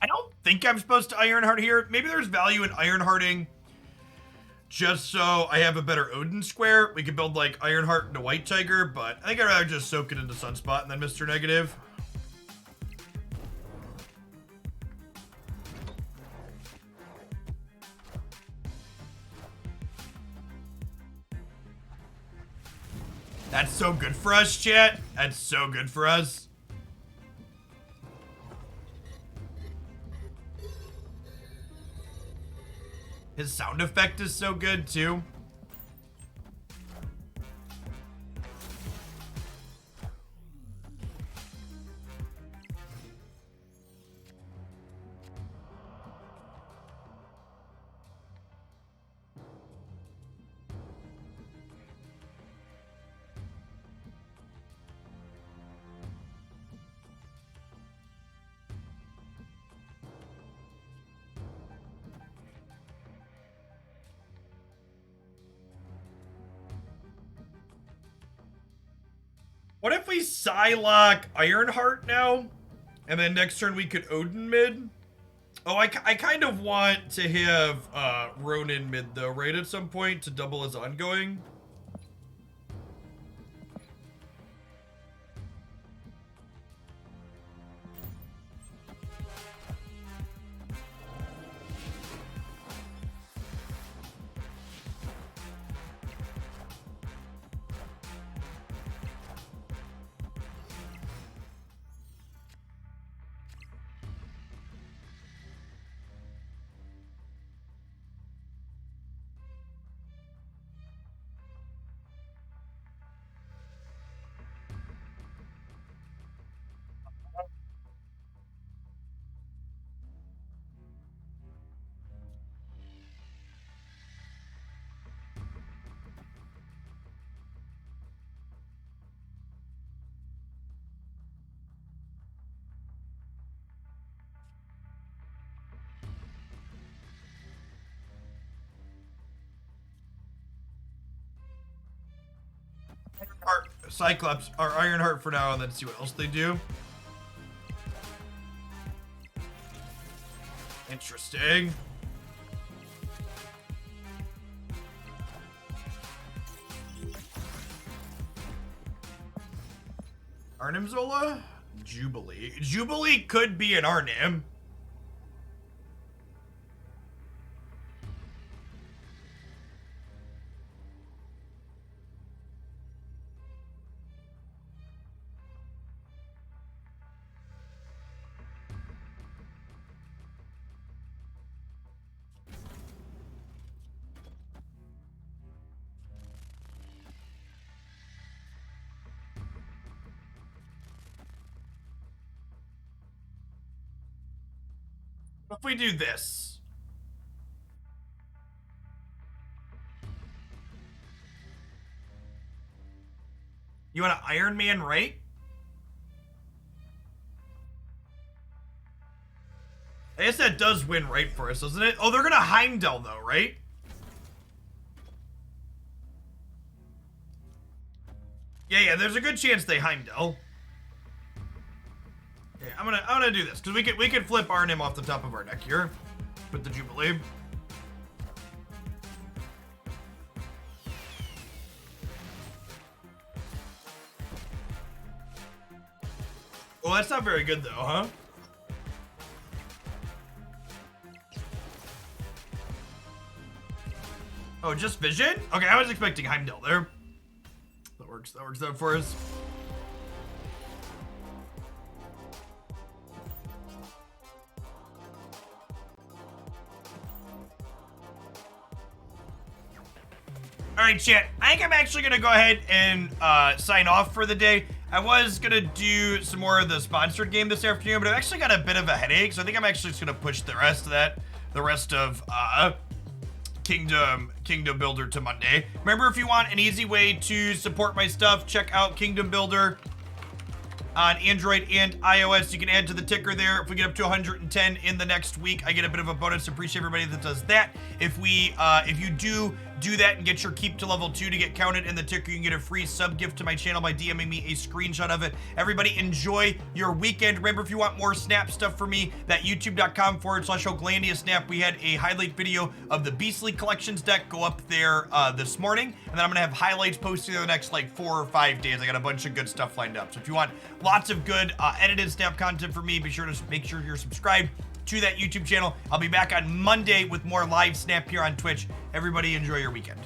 I don't think I'm supposed to Ironheart here. Maybe there's value in Ironhearting just so I have a better Odin square. We could build like Ironheart into White Tiger, but I think I'd rather just soak it into Sunspot and then Mr. Negative. That's so good for us, chat. That's so good for us. His sound effect is so good, too. What if we Psylocke Ironheart now? And then next turn we could Odin mid? Oh, I kind of want to have Ronin mid though, right? At some point to double as ongoing. Ironheart, Cyclops, or Ironheart for now, and then see what else they do. Interesting. Arnim Zola? Jubilee. Jubilee could be an Arnim. If we do this. You want an Iron Man, right? I guess that does win right for us, doesn't it? Oh, they're gonna Heimdall though, right? Yeah, there's a good chance they Heimdall. Yeah, I'm gonna do this because we could flip Arnim off the top of our deck here with the Jubilee. Well, that's not very good though, huh? Oh, just Vision? Okay, I was expecting Heimdall there. That works out for us. All right, chat. I think I'm actually going to go ahead and sign off for the day. I was going to do some more of the sponsored game this afternoon, but I've actually got a bit of a headache, so I think I'm actually just going to push the rest of Kingdom Builder to Monday. Remember, if you want an easy way to support my stuff, check out Kingdom Builder on Android and iOS. You can add to the ticker there. If we get up to 110 in the next week, I get a bit of a bonus. Appreciate everybody that does that. If you do that and get your keep to level 2 to get counted in the ticker, you can get a free sub gift to my channel by DMing me a screenshot of it. Everybody enjoy your weekend. Remember, if you want more Snap stuff from me, that youtube.com/Hoaglandia Snap. We had a highlight video of the Beastly Collections deck go up there this morning, and then I'm gonna have highlights posted in the next like 4 or 5 days. I got a bunch of good stuff lined up. So if you want lots of good edited Snap content from me, be sure to make sure you're subscribed to that YouTube channel. I'll be back on Monday with more live Snap here on Twitch. Everybody enjoy your weekend.